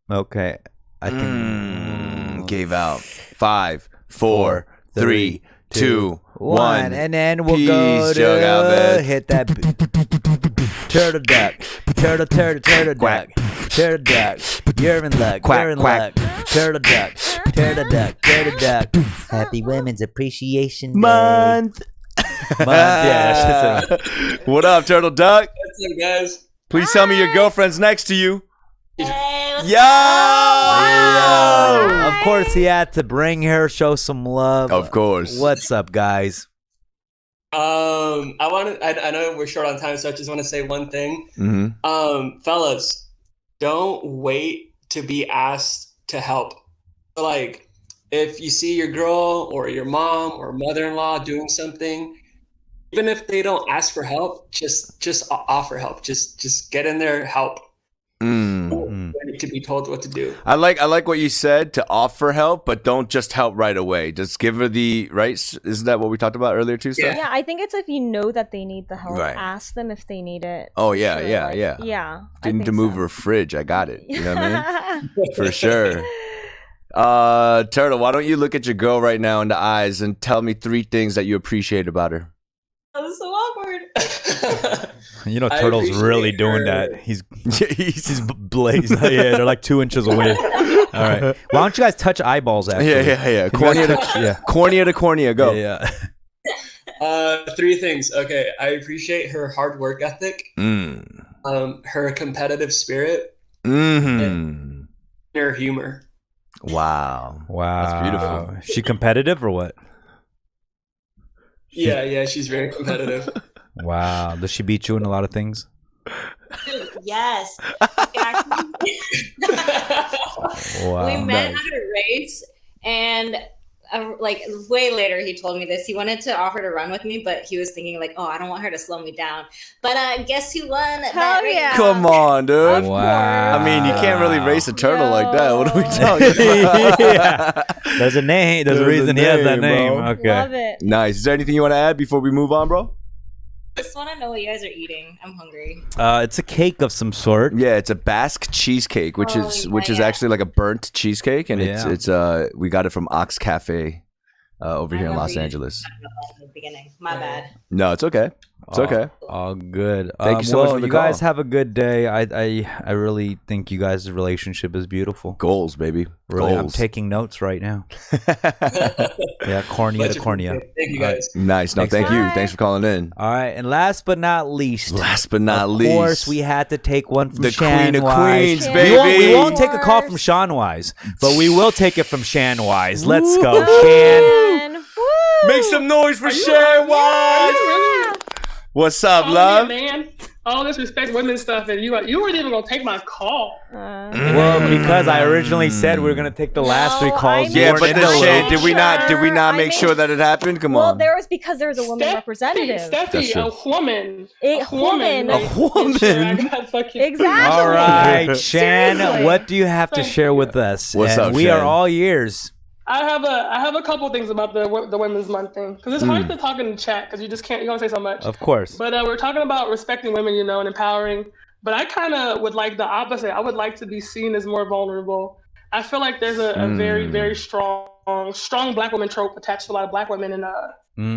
Okay. I think gave out. 5, 4, 3, 2, 1. And then we'll Peace, go Joe to Galvis. hit that turtle duck. Turtle duck. Quack. Turtle duck. You're in luck. Quack, You're in quack. luck. Turtle duck. Turtle duck. Turtle duck. Happy Women's Appreciation Day. Month. Yeah, that's just What up, Turtle Duck? What's up, guys? Please tell me your girlfriend's next to you. Yo! Of course, he had to bring her, show some love. Of course. What's up, guys? I know we're short on time, so I just want to say one thing. Mm-hmm. Fellas, don't wait to be asked to help. Like, if you see your girl or your mom or mother-in-law doing something, even if they don't ask for help, just offer help. Just get in there, help. to be told what to do. I like what you said, to offer help, but don't just help right away. Just give her the right. Isn't that what we talked about earlier too? Steph? Yeah, I think it's if you know that they need the help, Right. ask them if they need it. Oh yeah, Sure, yeah, like, yeah. yeah. Didn't to move her fridge. I got it. You know what I mean? For sure. Turtle, why don't you look at your girl right now in the eyes and tell me 3 things that you appreciate about her? That was so awkward. You know, Turtle's really doing that. He's blazed. Yeah, they're like 2 inches away. All right. Why don't you guys touch eyeballs after? Yeah. Cornea to cornea. Go. Yeah. 3 things. Okay, I appreciate her hard work ethic, her competitive spirit, and her humor. Wow. That's beautiful. Is she competitive or what? Yeah, she's very competitive. Wow. Does she beat you in a lot of things? Dude, yes. Wow. We met at a race, and like way later he told me this. He wanted to offer to run with me, but he was thinking like, oh, I don't want her to slow me down. But guess who won that race? Yeah. Come on, dude. Wow. I mean, you can't really race a turtle like that. What are we talking about? Yeah. There's a name. There's a reason he has that name. bro. Okay. Love it. Nice. Is there anything you want to add before we move on, bro? I just want to know what you guys are eating. I'm hungry. It's a cake of some sort. Yeah, it's a Basque cheesecake, which is actually like a burnt cheesecake, and it's we got it from Ox Cafe over here in Los Angeles. In the beginning, my bad. No, it's okay. It's okay. All good. Thank you so much for the you guys call. have a good day. I really think you guys' relationship is beautiful. Goals, baby. Really, I'm Goals. taking notes right now. Yeah, cornea to cornea. Thank you guys. Nice. No, thank you. Thanks for calling in. All right, and last but not least, of course, we had to take one from the Shan Queen of Wise. Queens, baby. We won't take a call from Sean Wise, but we will take it from Shan Wise. Let's go, Shan. Make some noise for Shan Wise. What's up, love? Man, all this respect women stuff, and you weren't even gonna take my call. Well, because I originally said we were gonna take the last 3 calls. Yeah, but then Shan, did we not make sure that it happened? Come Well, on. there was because there was a woman representative. Steffie, a woman. A woman. Exactly. All right, Shan, Seriously. what do you have to share with us? What's up, We Shan? are all ears. I have a couple things about the Women's Month thing, because it's hard to talk in the chat because you just can't, you don't say so much. Of course. But we're talking about respecting women, and empowering. But I kind of would like the opposite. I would like to be seen as more vulnerable. I feel like there's a very, very strong Black woman trope attached to a lot of Black women, and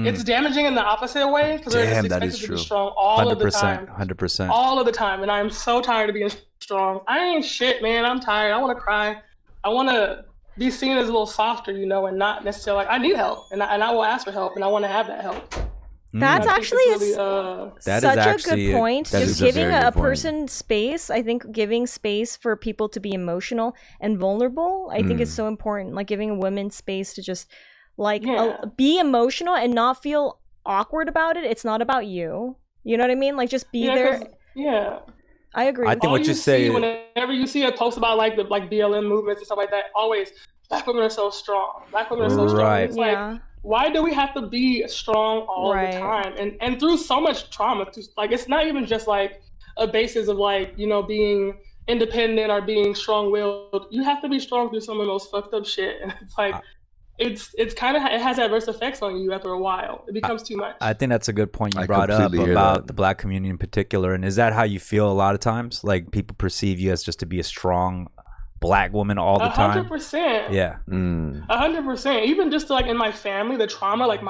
it's damaging in the opposite way because they're just that expected is to true. be strong all of the time. 100%. All of the time, and I'm so tired of being strong. I ain't shit, man. I'm tired. I want to cry. I want to be seen as a little softer, and not necessarily like I need help, and I will ask for help, and I want to have that help. That's actually That such is actually a good point. that Just is a giving very a good point. person space, I think giving space for people to be emotional and vulnerable, I think is so important. Like giving women space to just be emotional and not feel awkward about it. It's not about you. You know what I mean? Like just be there. Yeah. I agree. I think All what you say is- whenever you see a post about like the BLM movements and stuff like that, always Black women are so strong. Black women are so strong. Right. It's like, why do we have to be strong all the time? And through so much trauma, like it's not even just like a basis of like, being independent or being strong-willed. You have to be strong through some of the most fucked up shit. And it's like it's kind of, it has adverse effects on you after a while. It becomes too much. I think that's a good point you I brought up completely hear about that. the Black community in particular. And is that how you feel a lot of times? Like people perceive you as just to be a strong Black woman all the time? 100%. Yeah. 100%. Even just like in my family, the trauma, like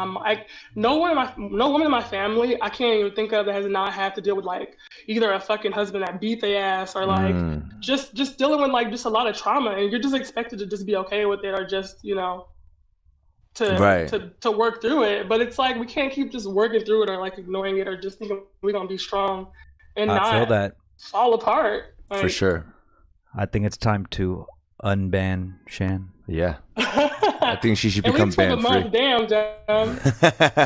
no woman in my family, I can't even think of that has not had to deal with like either a fucking husband that beat their ass or like just dealing with like just a lot of trauma, and you're just expected to just be okay with it or just to work through it. But it's like we can't keep just working through it or like ignoring it or just thinking we're gonna be strong and I feel that fall apart. For sure. I think it's time to unban Shan. Yeah. I think she should become ban free. Damn, John.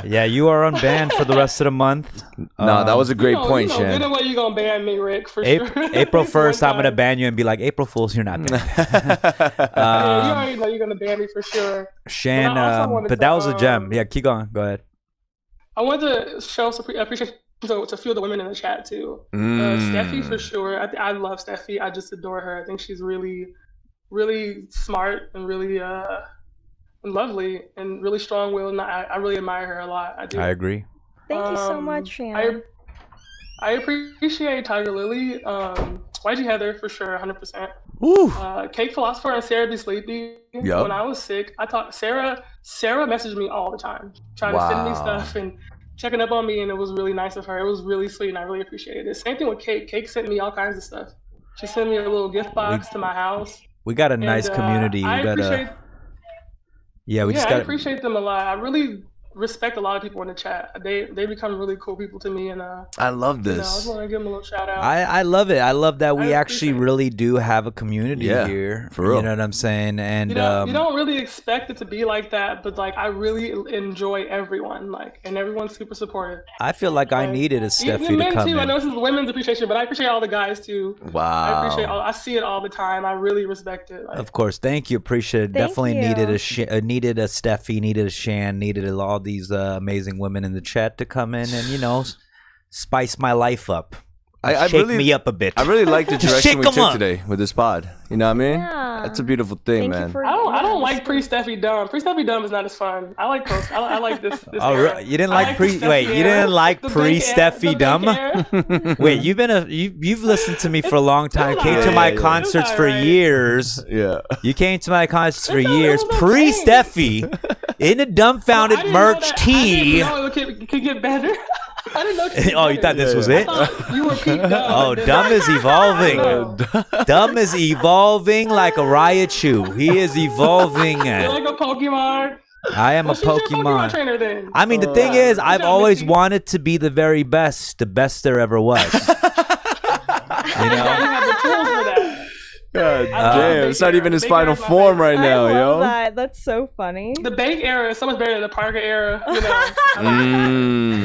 Yeah, you are unbanned for the rest of the month. No, that was a great point, Shan. Shan. Good way you gonna ban me, Rick, for sure. April 1st, I'm gonna ban you and be like, April Fools, you're not banned. Yeah, you already know you're gonna ban me for sure. Shan, but that was a gem. Yeah, keep going. Go ahead. I want to show some appreciation to feel the women in the chat too. Steffie for sure. I love Steffie. I just adore her. I think she's really, really smart and really lovely and really strong-willed. And I really admire her a lot. I do. I agree. Thank you so much, Shan. I appreciate Tiger Lily, YG Heather for sure, 100%. Woo. Cake Philosopher and Sarah Be Sleepy. Yep. When I was sick, I thought Sarah messaged me all the time, trying to send me stuff and checking up on me, and it was really nice of her. It was really sweet, and I really appreciated it. Same thing with Cake. Cake sent me all kinds of stuff. She sent me a little gift box to my house. We got a nice community. I appreciate them a lot. I really respect a lot of people in the chat. They become really cool people to me, and I love this. I just want to give them a little shout out. I love it. I love that we actually really do have a community here. For real. You know what I'm saying? And you don't really expect it to be like that, but like I really enjoy everyone, like, and everyone's super supportive. I feel like I needed a Steffie men to come too. in. I know this is women's appreciation, but I appreciate all the guys too. Wow. I see it all the time. I really respect it. Like, Of course, thank you, appreciate it. Thank Definitely you. needed a Steffie, needed a Shan, needed all these amazing women in the chat to come in and spice my life up. I shake really, me up a bit. I really like the Just direction shake we 'em took up. today with this pod. You know what I mean? Yeah. That's a beautiful thing, man. I don't like pre-Steffie Dumb. Pre-Steffie Dumb is not as fun. I like post. I like this. Oh, era. you didn't I like the Steffie wait, you era. didn't like The pre Baik era. Steffie The Dumb? Baik era. Wait, you've listened to me for a long time. Came to my concerts for years. Yeah. You came to my concerts for years. Pre Steffie in a dumbfounded merch tee. I didn't know it could get better. I didn't know. It could get Oh, you thought better. this was I it? thought you were Pete Dumb. Oh, Dumb is evolving. Dumb is evolving like a Raichu. He is evolving. You're like a Pokemon. I am a Well, she's your Pokemon. trainer then. I mean, the thing is, I've always wanted to be the very best, the best there ever was. You You know? have the tools for that. God love damn, it's not Baik even his era. final Baik era is my form favorite. right now, I yo. love that. That's so funny. The Baik era is so much better than the Parker era. You know.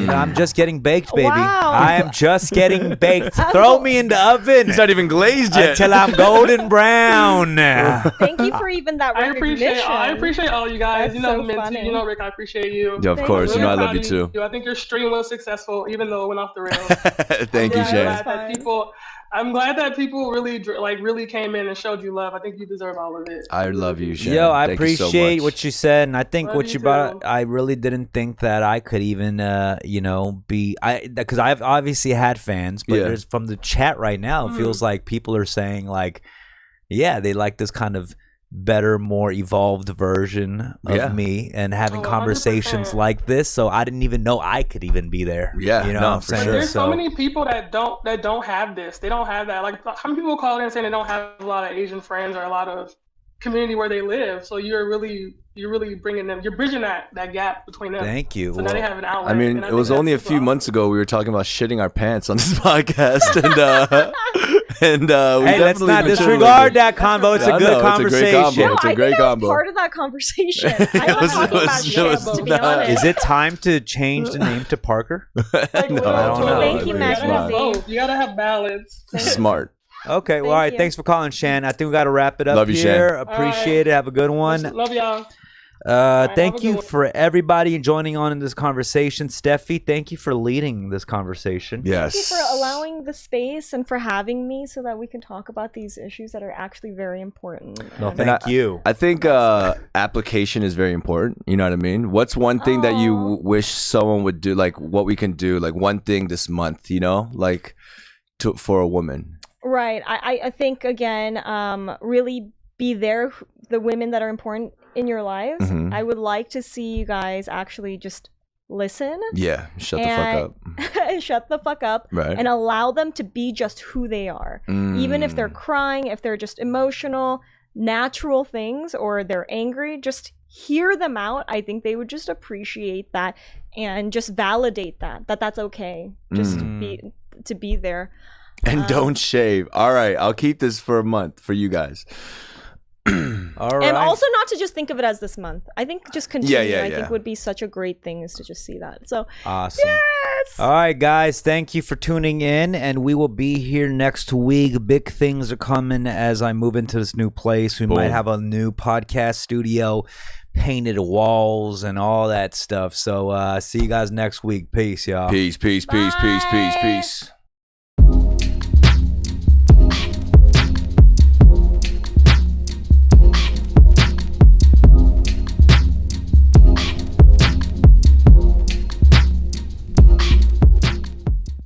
You know, I'm just getting baked, baby. Wow. I am just getting baked. Throw me in the oven. He's not even glazed yet. Until I'm golden brown. Thank you for even that I recognition. appreciate all you guys. That's you know, so Mint, funny. you know, Rick, I appreciate you. Yeah, of Thank course. you. You know I Really love you proud of too. I think your stream was successful, even though it went off the rails. Thank you, I'm Shan. glad that I'm glad that people really came in and showed you love. I think you deserve all of it. I love you, Shan. Yo, I Thank you so appreciate much. what you said, and I think Love what you you brought too. up, I really didn't think that I could even, because I've obviously had fans, but Yeah. there's from the chat right now, it Mm. feels like people are saying like, yeah, they like this kind of better, more evolved version of Yeah. me and having Oh, conversations 100%. like this. So I didn't even know I could even be there. Yeah, you know no, what I'm for saying? sure. There's so many people that don't have this. They don't have that. Like how many people call in and saying they don't have a lot of Asian friends or a lot of community where they live. So you're really bringing them. You're bridging that gap between them. Thank you. So now they have an outlet. I mean, and it was think only a that's few super months ago we were talking about shitting our pants on this podcast, and we Hey, let's definitely not been disregard that convo. It's a I good know, conversation. It's a great combo. No, It's a I great think I was combo. part of that conversation. I love was- talking it about was- shit, it was to be not. honest. Is it time to change the name to Parker? No, I don't know. Thank you, It's Mac. fine. both. You gotta have balance. Smart. Okay, well, Thank all right. you. Thanks for calling, Shan. I think we got to wrap it up Love you, here. Shan. Appreciate it. Have a good one. Love y'all. have Thank a you good one. for everybody joining on in this conversation. Steffi, thank you for leading this conversation. Yes. Thank you for allowing the space and for having me so that we can talk about these issues that are actually very important. No, And- thank you. I think application is very important. You know what I mean? What's one thing that you wish someone would do? Like what we can do? Like one thing this month, you know, like for a woman. Right. I think, again, really be there, the women that are important in your lives. Mhm. I would like to see you guys actually just listen. Yeah. Shut the fuck up. Shut the fuck up. Right. And allow them to be just who they are. Even if they're crying, if they're just emotional, natural things, or they're angry, just hear them out. I think they would just appreciate that and just validate that's okay. Just to be there. And don't shave. All right. I'll keep this for a month for you guys. All right. And also not to just think of it as this month. I think just continue. Yeah. I think would be such a great thing is to just see that. So Awesome. yes. All right, guys. Thank you for tuning in, and we will be here next week. Big things are coming as I move into this new place. We might Boom. have a new podcast studio. painted walls and all that stuff. So see you guys next week. Peace, y'all. Peace.